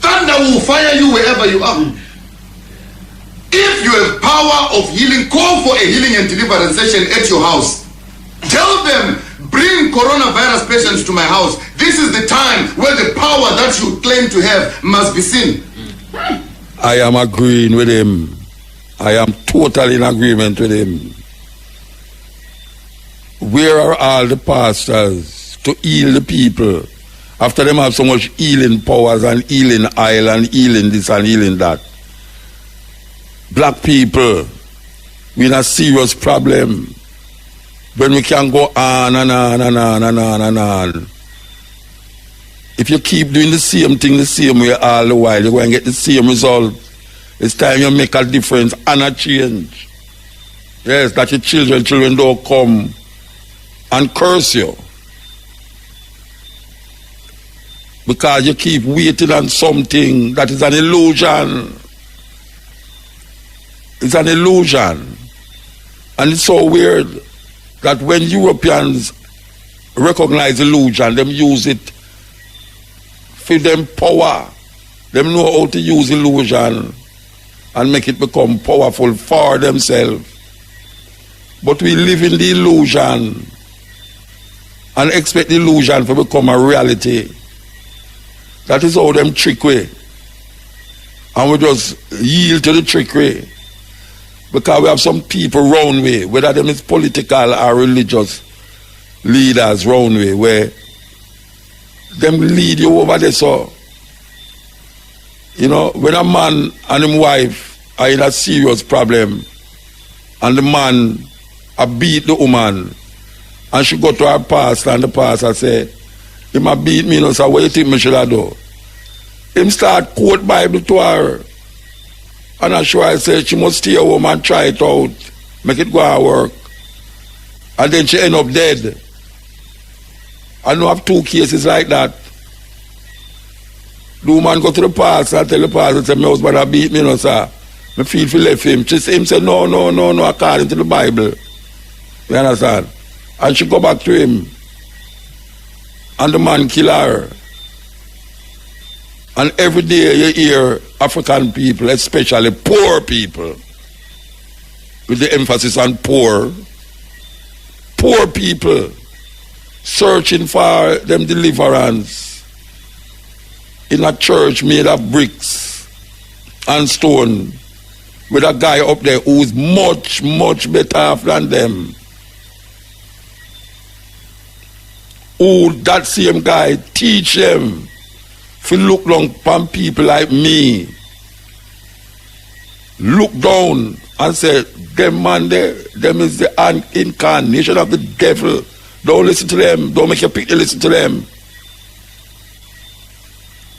Thunder will fire you wherever you are. If you have power of healing, call for a healing and deliverance session at your house. Tell them, bring coronavirus patients to my house. This is the time where the power that you claim to have must be seen. I am agreeing with him. I am totally in agreement with him. Where are all the pastors to heal the people after them have so much healing powers and healing oil and healing this and healing that? Black people, we in a serious problem when we can go on and on and on and on and on. If you keep doing the same thing the same way all the while, you're going to get the same result. It's time you make a difference and a change. Yes, that your children don't come and curse you because you keep waiting on something that is an illusion. It's an illusion. And it's so weird that when Europeans recognize illusion, them use it for them power. Them know how to use illusion and make it become powerful for themselves. But we live in the illusion and expect the illusion to become a reality. That is how them trickery. And we just yield to the trickery. Because we have some people round way, whether them is political or religious leaders round way, where them lead you over there. So, you know, when a man and his wife are in a serious problem, and the man beat the woman, and she go to her pastor, and the pastor say, he might beat me, you know, so what do you think me should do? Him start quote Bible to her. And I'm sure I said she must stay home and try it out, make it go and work. And then she end up dead. I know I have 2 cases like that. The woman go to the pastor and tell the pastor, say, my husband beat me, you know, sir. I feel to left him. She say, him say, no, according to the Bible. You understand? And she go back to him. And the man kill her. And every day you hear African people, especially poor people, with the emphasis on poor people searching for them deliverance in a church made of bricks and stone with a guy up there who's much, much better off than them. Who that same guy teach them if you look down upon people like me, look down and say, them man there, them is the incarnation of the devil. Don't listen to them. Don't make your people listen to them.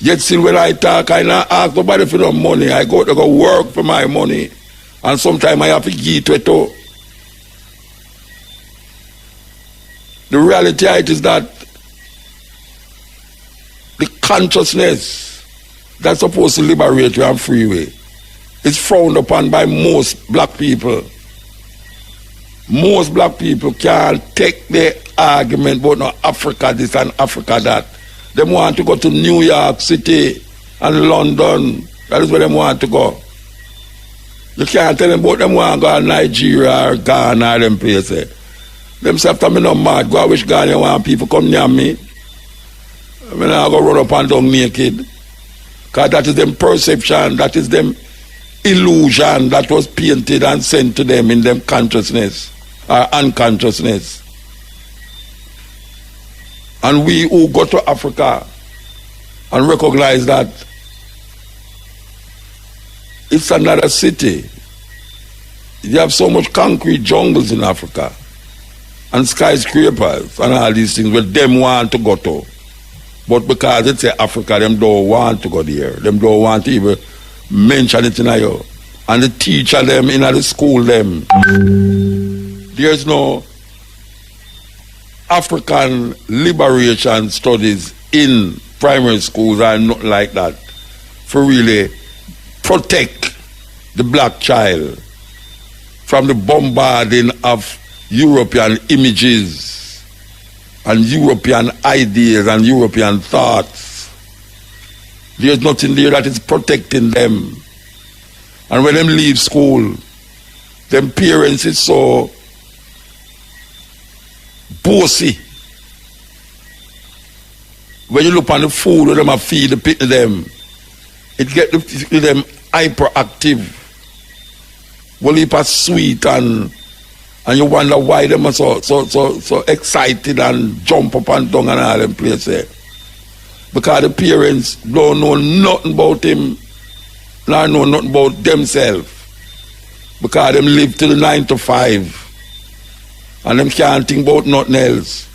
Yet still when I talk, I not ask nobody for no money. I go to go work for my money. And sometimes I have to give to it too. The reality is that the consciousness that's supposed to liberate you and free you is frowned upon by most black people. Most black people can't take the argument about no Africa this and Africa that. They want to go to New York City and London. That is where they want to go. You can't tell them about them want to go to Nigeria or Ghana or them places. Them say after me no mad, go I wish Ghana want people come near me. I mean, I go run up and down naked. Because that is them perception, that is them illusion that was painted and sent to them in them consciousness or unconsciousness. And we who go to Africa and recognize that it's another city. You have so much concrete jungles in Africa and skyscrapers and all these things where them want to go to. But because it's Africa, them don't want to go there. Them don't want to even mention it in here. And the teacher them in the school them. There's no African liberation studies in primary schools or nothing like that for really protect the black child from the bombarding of European images and European ideas and European thoughts. There's nothing there that is protecting them. And when them leave school, them parents is so bossy. When you look on the food that them a feed them, it get them hyperactive. Well, heap of sweet and you wonder why them are so excited and jump up and down and all them places. Because the parents don't know nothing about him, nor know nothing about themselves. Because them live till 9 to 5. And them can't think about nothing else.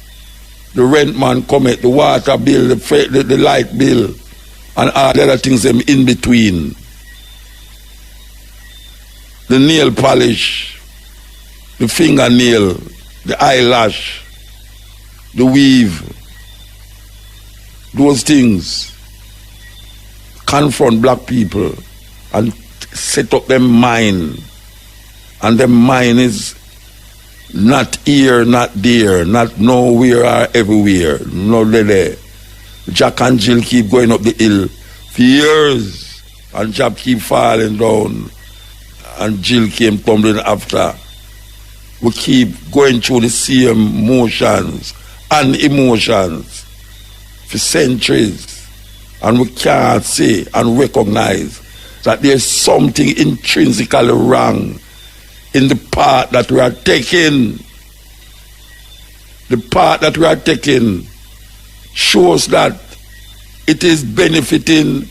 The rent man come at the water bill, the light bill, and all the other things them in between. The nail polish, the fingernail, the eyelash, the weave, those things confront black people and set up their mind. And their mind is not here, not there, not nowhere or everywhere. No there. Jack and Jill keep going up the hill for years, and Jack keep falling down, and Jill came tumbling after. We keep going through the same motions and emotions for centuries, and we can't see and recognize that there's something intrinsically wrong in the path that we are taking. The path that we are taking shows that it is benefiting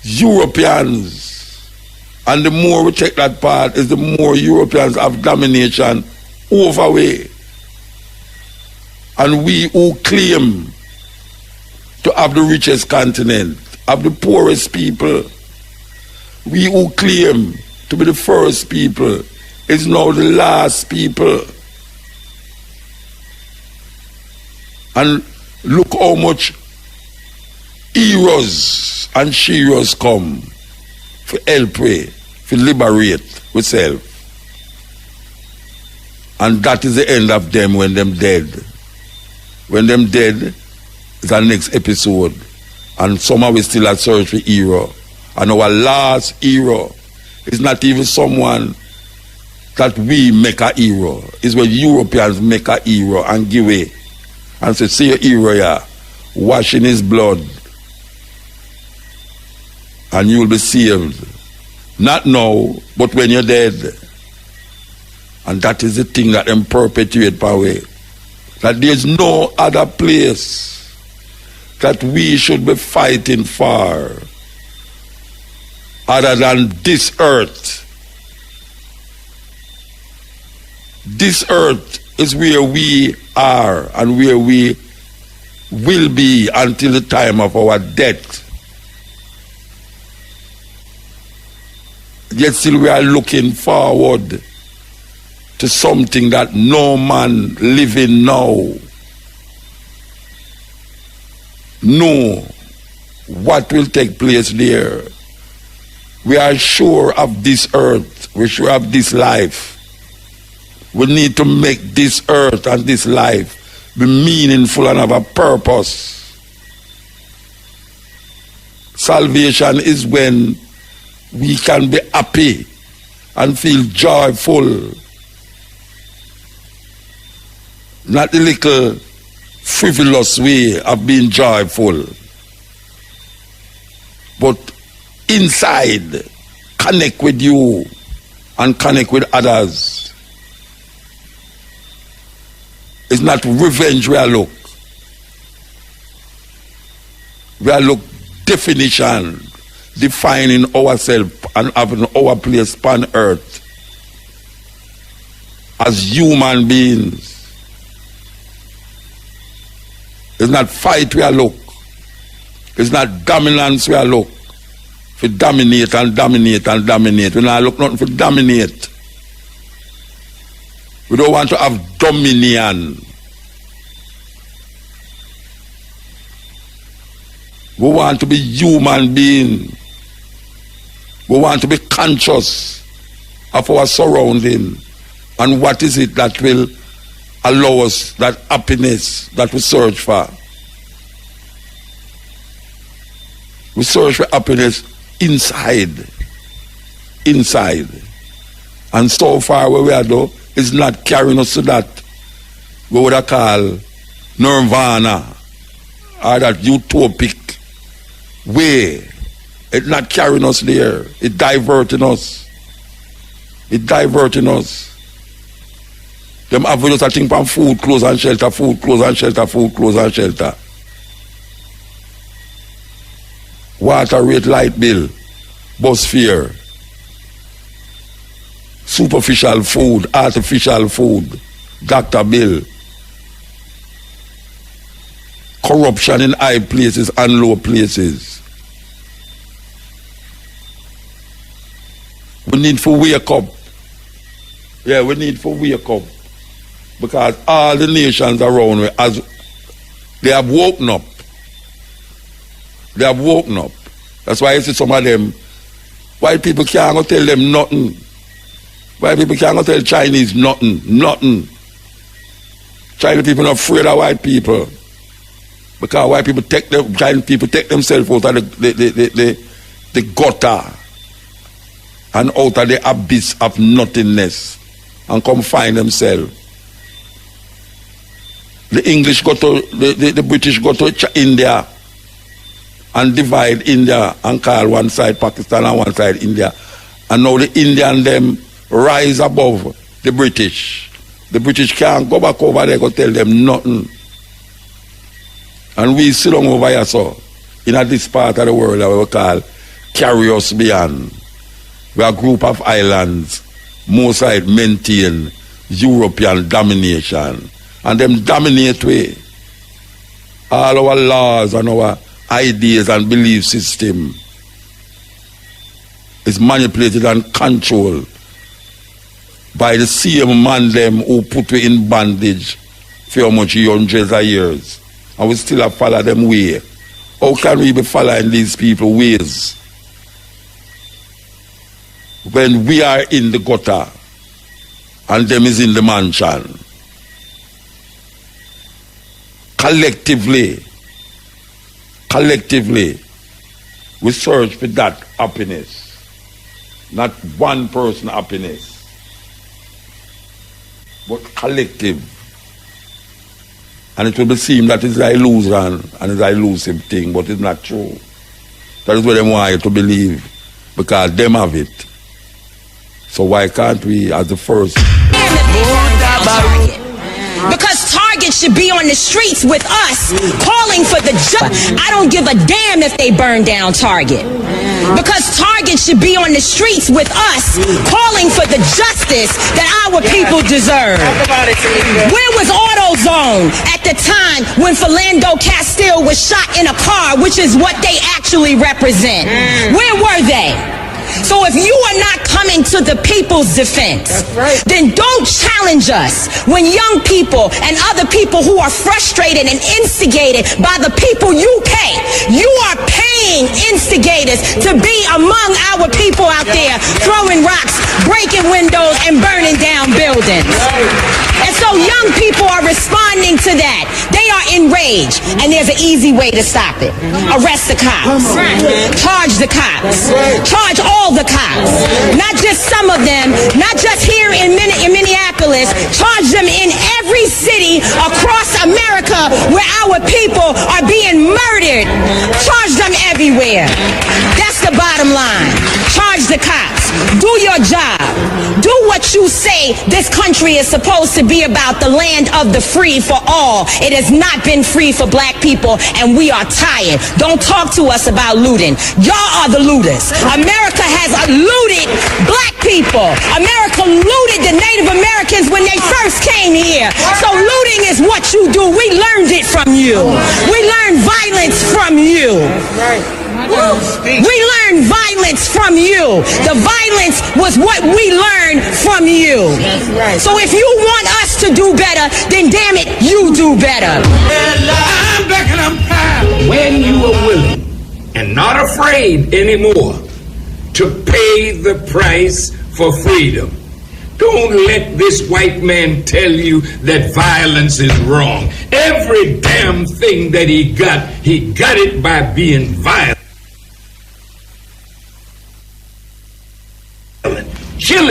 Europeans. And the more we take that path, is the more Europeans have domination over we. And we who claim to have the richest continent, have the poorest people, we who claim to be the first people, is now the last people. And look how much heroes and sheroes come for help we, for liberate ourselves. And that is the end of them when them dead. When them dead, it's our next episode. And somehow we still at search for hero. And our last hero is not even someone that we make a hero. It's when Europeans make a hero and give way. And say, see your hero here, washing his blood. And you will be saved. Not now, but when you're dead. And that is the thing that them perpetuate power. That there's no other place that we should be fighting for other than this earth. This earth is where we are and where we will be until the time of our death. Yet still we are looking forward to something that no man living now know what will take place there. We are sure of this earth. We're sure of this life. We need to make this earth and this life be meaningful and have a purpose. Salvation is when we can be happy and feel joyful. Not the little frivolous way of being joyful, but inside, connect with you and connect with others. It's not revenge we are look. We are look definition, defining ourselves and having our place upon earth as human beings. It's not fight we are look. It's not dominance we are look. For dominate and dominate and dominate. We not look nothing for dominate. We don't want to have dominion. We want to be human beings. We want to be conscious of our surrounding and what is it that will allow us that happiness that we search for. We search for happiness inside. Inside. And so far where we are though, is not carrying us to that, we would have call nirvana, or that utopic way. It's not carrying us there. It's diverting us. It's diverting us. Them have just a thing from food, clothes and shelter, food, clothes and shelter, food, clothes and shelter. Water rate, light bill, bus fare, superficial food, artificial food, doctor bill, corruption in high places and low places. We need to wake up. Yeah, we need to wake up. Because all the nations around, as they have woken up. They have woken up. That's why I see some of them, white people can't go tell them nothing. White people can't go tell Chinese nothing. Nothing. Chinese people are afraid of white people. Because white people Chinese people take themselves out of the gutter and out of the abyss of nothingness and come find themselves. The English go to, the British go to India and divide India and call one side Pakistan and one side India. And now the Indian them rise above the British. The British can't go back over there and tell them nothing. And we sit down over here so, in this part of the world that we call carry us beyond. We are a group of islands, most side maintain European domination. And them dominate way. All our laws and our ideas and belief system is manipulated and controlled by the same man them who put we in bondage for how much hundreds of years. And we still have follow them way. How can we be following these people ways when we are in the gutter and them is in the mansion? Collectively, we search for that happiness, not one person happiness, but collective. And it will be seen that it's an illusion and it's an elusive thing, but it's not true. That is what they want you to believe, because them have it. So why can't we, as the first? Because Target should be on the streets with us, calling for the I don't give a damn if they burn down Target. Because Target should be on the streets with us, calling for the justice that our people deserve. Where was AutoZone at the time when Philando Castile was shot in a car, which is what they actually represent? Where were they? So if you are not coming to the people's defense, then don't challenge us when young people and other people who are frustrated and instigated by the people you pay. You are paying instigators to be among our people out there throwing rocks, breaking windows, and burning down buildings. And so young people are responding to that. They are enraged, and there's an easy way to stop it. Arrest the cops. Charge the cops. Charge all the cops. Not just some of them, not just here in Minneapolis. Charge them in every city across America where our people are being murdered. Charge them everywhere. That's the bottom line. Charge the cops. Do your job. Do what you say this country is supposed to be about, the land of the free for all. It has not been free for black people, and we are tired. Don't talk to us about looting. Y'all are the looters. America has looted black people. America looted the Native Americans when they first came here. So looting is what you do. We learned it from you. We learned violence from you. We learned violence from you. The violence was what we learned from you. So if you want us to do better, then damn it, you do better. I'm back and I'm proud. When you are willing and not afraid anymore to pay the price for freedom. Don't let this white man tell you that violence is wrong. Every damn thing that he got it by being violent.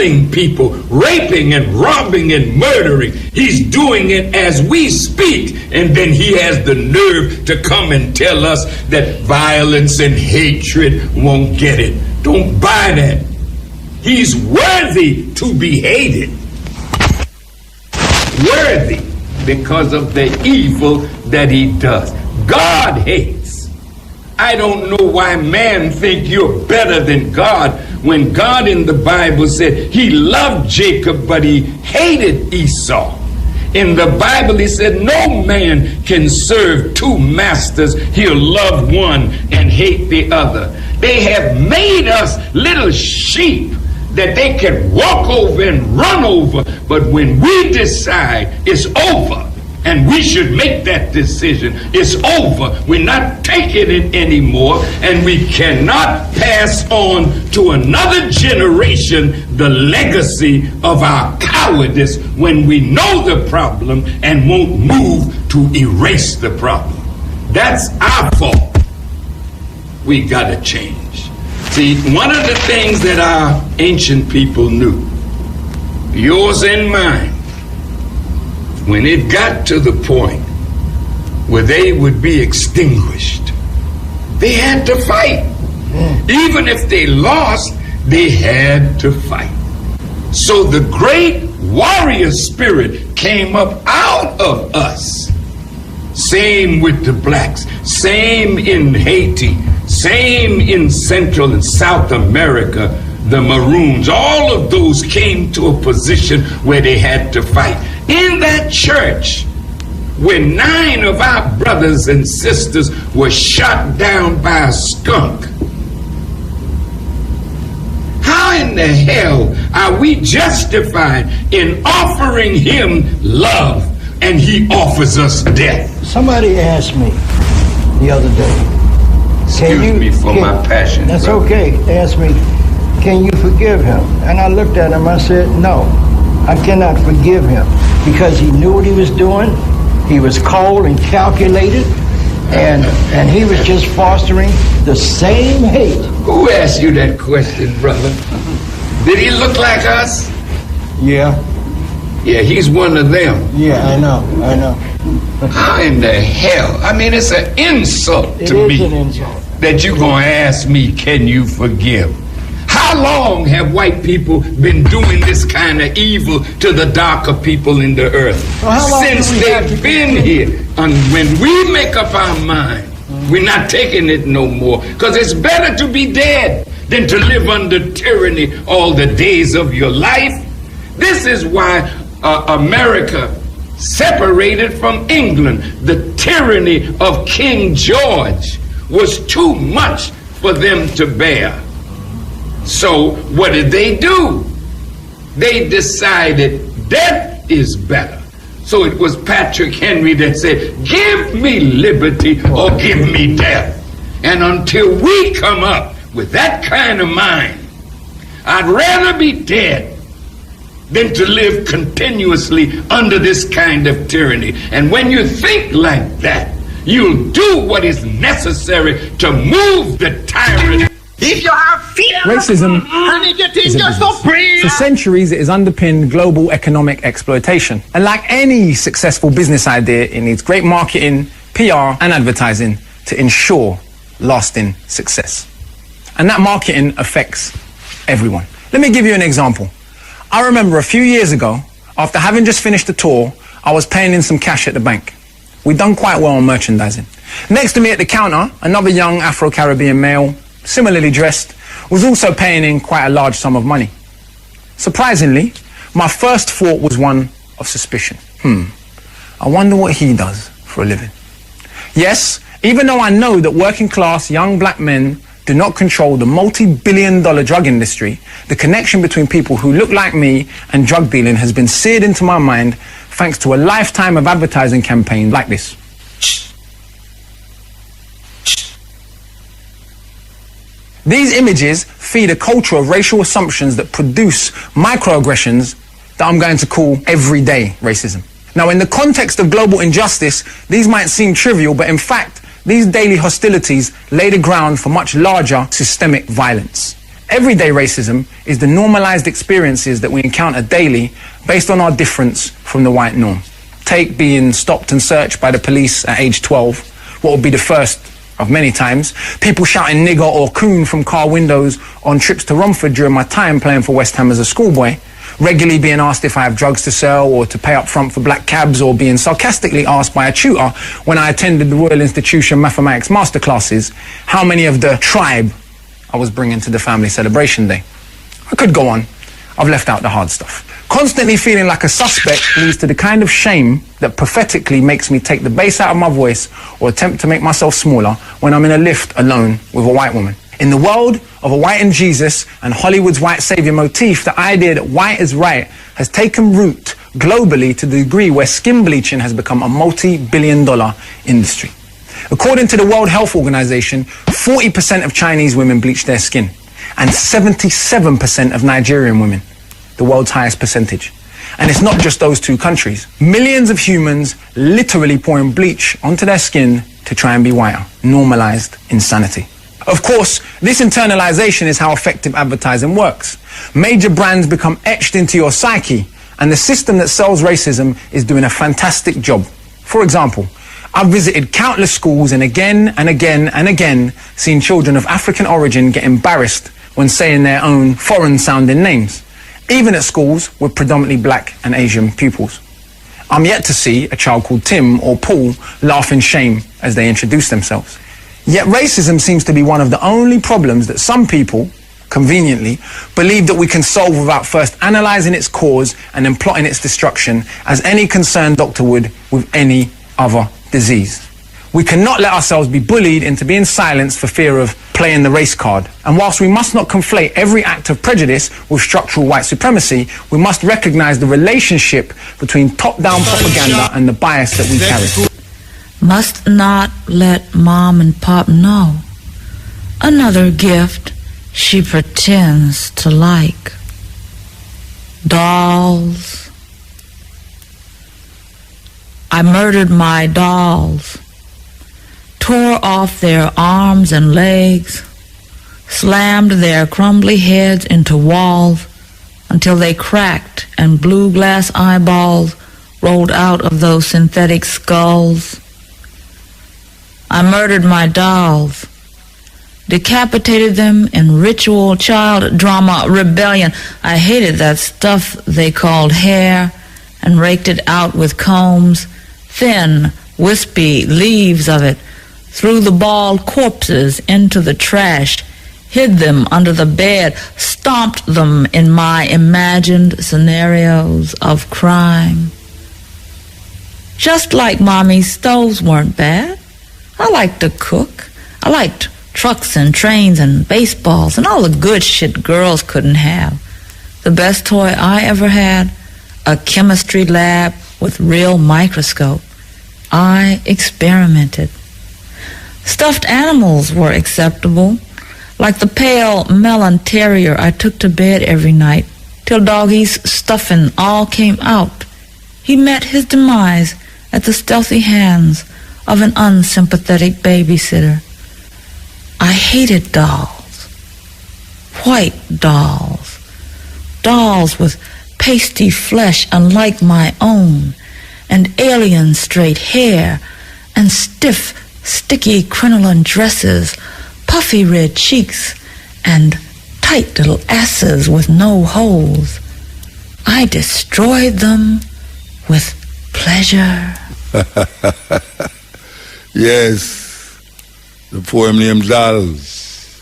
killing people, raping and robbing and murdering. He's doing it as we speak, and then he has the nerve to come and tell us that violence and hatred won't get it. Don't buy that. He's worthy to be hated. Worthy because of the evil that he does. God hates. I don't know why man think you're better than God when God in the Bible said he loved Jacob but he hated Esau. In the Bible he said no man can serve two masters. He'll love one and hate the other. They have made us little sheep that they can walk over and run over, but when we decide it's over, and we should make that decision, it's over, we're not taking it anymore, and we cannot pass on to another generation the legacy of our cowardice when we know the problem and won't move to erase the problem. That's our fault. We gotta change. See, one of the things that our ancient people knew, yours and mine, when it got to the point where they would be extinguished, they had to fight. Even if they lost, they had to fight. So the great warrior spirit came up out of us. Same with the blacks, same in Haiti, same in Central and South America, the Maroons. All of those came to a position where they had to fight. In that church, where 9 of our brothers and sisters were shot down by a skunk, how in the hell are we justified in offering him love and he offers us death? Somebody asked me the other day, excuse me for my passion. That's brother. okay. They asked me, can you forgive him? And I looked at him, I said, no, I cannot forgive him because he knew what he was doing. He was cold and calculated, and he was just fostering the same hate. Who asked you that question, brother? Did he look like us? Yeah. Yeah, he's one of them. Yeah, I know. How in the hell? I mean, it's an insult It to is me an insult. that you're going to ask me, can you forgive? How long have white people been doing this kind of evil to the darker people in the earth? Well, how long Since do we have they've to been continue? here. And when we make up our mind, we're not taking it no more. Because it's better to be dead than to live under tyranny all the days of your life. This is why America separated from England. The tyranny of King George was too much for them to bear. So what did they do? They decided death is better. So it was Patrick Henry that said, give me liberty or give me death. And until we come up with that kind of mind, I'd rather be dead than to live continuously under this kind of tyranny. And when you think like that, you'll do what is necessary to move the tyrant. If you have fear, Racism and if you think is a you're business. supreme, For centuries, it has underpinned global economic exploitation. And like any successful business idea, it needs great marketing, PR, and advertising to ensure lasting success. And that marketing affects everyone. Let me give you an example. I remember a few years ago, after having just finished a tour, I was paying in some cash at the bank. We'd done quite well on merchandising. Next to me at the counter, another young Afro-Caribbean male, similarly dressed, was also paying in quite a large sum of money. Surprisingly, my first thought was one of suspicion. I wonder what he does for a living. Yes, even though I know that working class young black men do not control the multi-billion-dollar drug industry, the connection between people who look like me and drug dealing has been seared into my mind thanks to a lifetime of advertising campaigns like this. These images feed a culture of racial assumptions that produce microaggressions that I'm going to call everyday racism. Now, in the context of global injustice, these might seem trivial, but in fact, these daily hostilities lay the ground for much larger systemic violence. Everyday racism is the normalized experiences that we encounter daily based on our difference from the white norm. Take being stopped and searched by the police at age 12, what would be the first of many times. People shouting nigger or coon from car windows on trips to Romford during my time playing for West Ham as a schoolboy. Regularly being asked if I have drugs to sell or to pay up front for black cabs, or being sarcastically asked by a tutor when I attended the Royal Institution Mathematics Masterclasses how many of the tribe I was bringing to the family celebration day. I could go on. I've left out the hard stuff. Constantly feeling like a suspect leads to the kind of shame that pathetically makes me take the bass out of my voice or attempt to make myself smaller when I'm in a lift alone with a white woman. In the world of a white and Jesus and Hollywood's white savior motif, the idea that white is right has taken root globally to the degree where skin bleaching has become a multi-billion-dollar industry. According to the World Health Organization, 40% of Chinese women bleach their skin, and 77% of Nigerian women, the world's highest percentage. And it's not just those two countries. Millions of humans literally pouring bleach onto their skin to try and be whiter. Normalized insanity. Of course, this internalization is how effective advertising works. Major brands become etched into your psyche, and the system that sells racism is doing a fantastic job. For example, I've visited countless schools and again and again and again seen children of African origin get embarrassed when saying their own foreign-sounding names, even at schools with predominantly black and Asian pupils. I'm yet to see a child called Tim or Paul laugh in shame as they introduce themselves. Yet racism seems to be one of the only problems that some people, conveniently, believe that we can solve without first analysing its cause and then plotting its destruction, as any concerned doctor would with any other disease. We cannot let ourselves be bullied into being silenced for fear of playing the race card. And whilst we must not conflate every act of prejudice with structural white supremacy, we must recognise the relationship between top-down propaganda and the bias that we carry. Must not let Mom and Pop know. Another gift she pretends to like. Dolls. I murdered my dolls, tore off their arms and legs, slammed their crumbly heads into walls until they cracked and blue glass eyeballs rolled out of those synthetic skulls. I murdered my dolls, decapitated them in ritual child drama rebellion. I hated that stuff they called hair and raked it out with combs, thin, wispy leaves of it, threw the bald corpses into the trash, hid them under the bed, stomped them in my imagined scenarios of crime. Just like Mommy's stoves weren't bad. I liked to cook. I liked trucks and trains and baseballs and all the good shit girls couldn't have. The best toy I ever had, a chemistry lab with real microscope. I experimented. Stuffed animals were acceptable, like the pale melon terrier I took to bed every night till Doggy's stuffing all came out. He met his demise at the stealthy hands of an unsympathetic babysitter. I hated dolls. White dolls. Dolls with pasty flesh unlike my own, and alien straight hair, and stiff, sticky crinoline dresses, puffy red cheeks, and tight little asses with no holes. I destroyed them with pleasure. Yes, the poem named Dolls.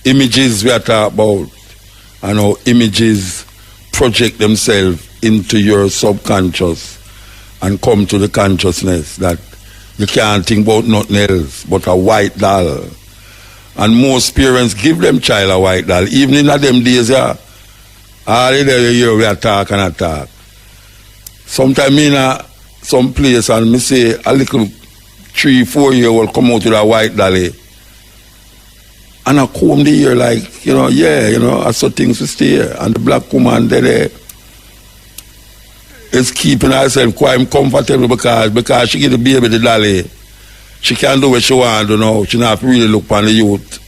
Images we are talking about, and how images project themselves into your subconscious and come to the consciousness that you can't think about nothing else but a white doll. And most parents give them child a white doll. Even in them days, yeah, all the day you hear we attack and attack. Sometimes in some place and me say a little 3-4-year-old come out with a white dolly and I comb the ear like, I saw things to stay here. And the black woman there is keeping herself quite comfortable because she give the baby the dolly. She can do what she want, She not have to really look on the youth.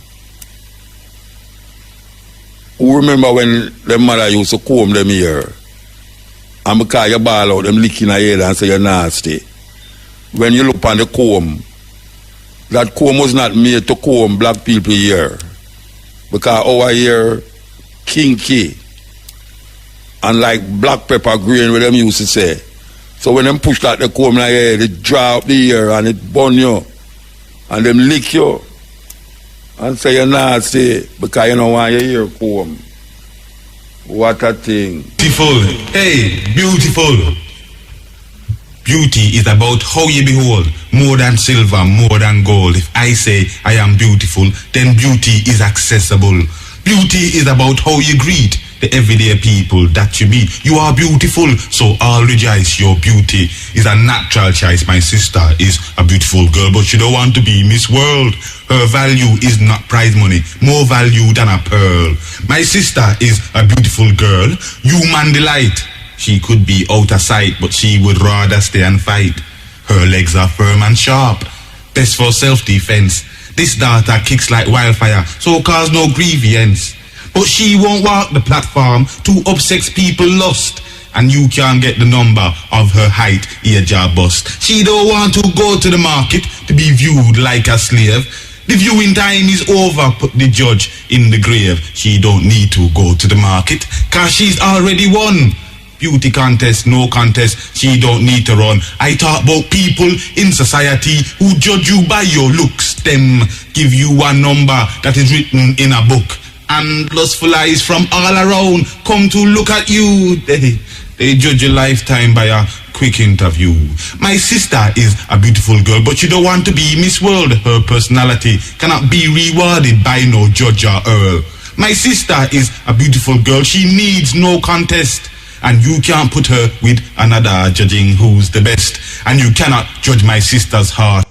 remember when them mother used to comb them here? And because you ball out, them licking her head and say you're nasty. When you look on the comb, that comb was not made to comb black people here. Because our hair kinky. And like black pepper green, what them used to say. So when them push that the comb like head, it draw up the hair and it burn you. And them lick you. And say you're nasty because you don't want your hair comb. What a thing. Beautiful. Hey, beautiful. Beauty is about how you behold, more than silver, more than gold. If I say I am beautiful, then beauty is accessible. Beauty is about how you greet the everyday people that you meet. You are beautiful, so I'll rejoice. Your beauty is a natural choice. My sister is a beautiful girl, but she don't want to be Miss World. Her value is not prize money, more value than a pearl. My sister is a beautiful girl, human delight. She could be out of sight, but she would rather stay and fight. Her legs are firm and sharp, best for self-defense. This daughter kicks like wildfire, so cause no grievance. But she won't walk the platform to upset people lost. And you can't get the number of her height, age or bust. She don't want to go to the market to be viewed like a slave. The viewing time is over, put the judge in the grave. She don't need to go to the market, cause she's already won. Beauty contest, no contest, she don't need to run. I talk about people in society who judge you by your looks. Them give you a number that is written in a book. And lustful eyes from all around come to look at you. They judge your lifetime by a quick interview. My sister is a beautiful girl, but she don't want to be Miss World. Her personality cannot be rewarded by no judge or earl. My sister is a beautiful girl, she needs no contest. And you can't put her with another judging who's the best. And you cannot judge my sister's heart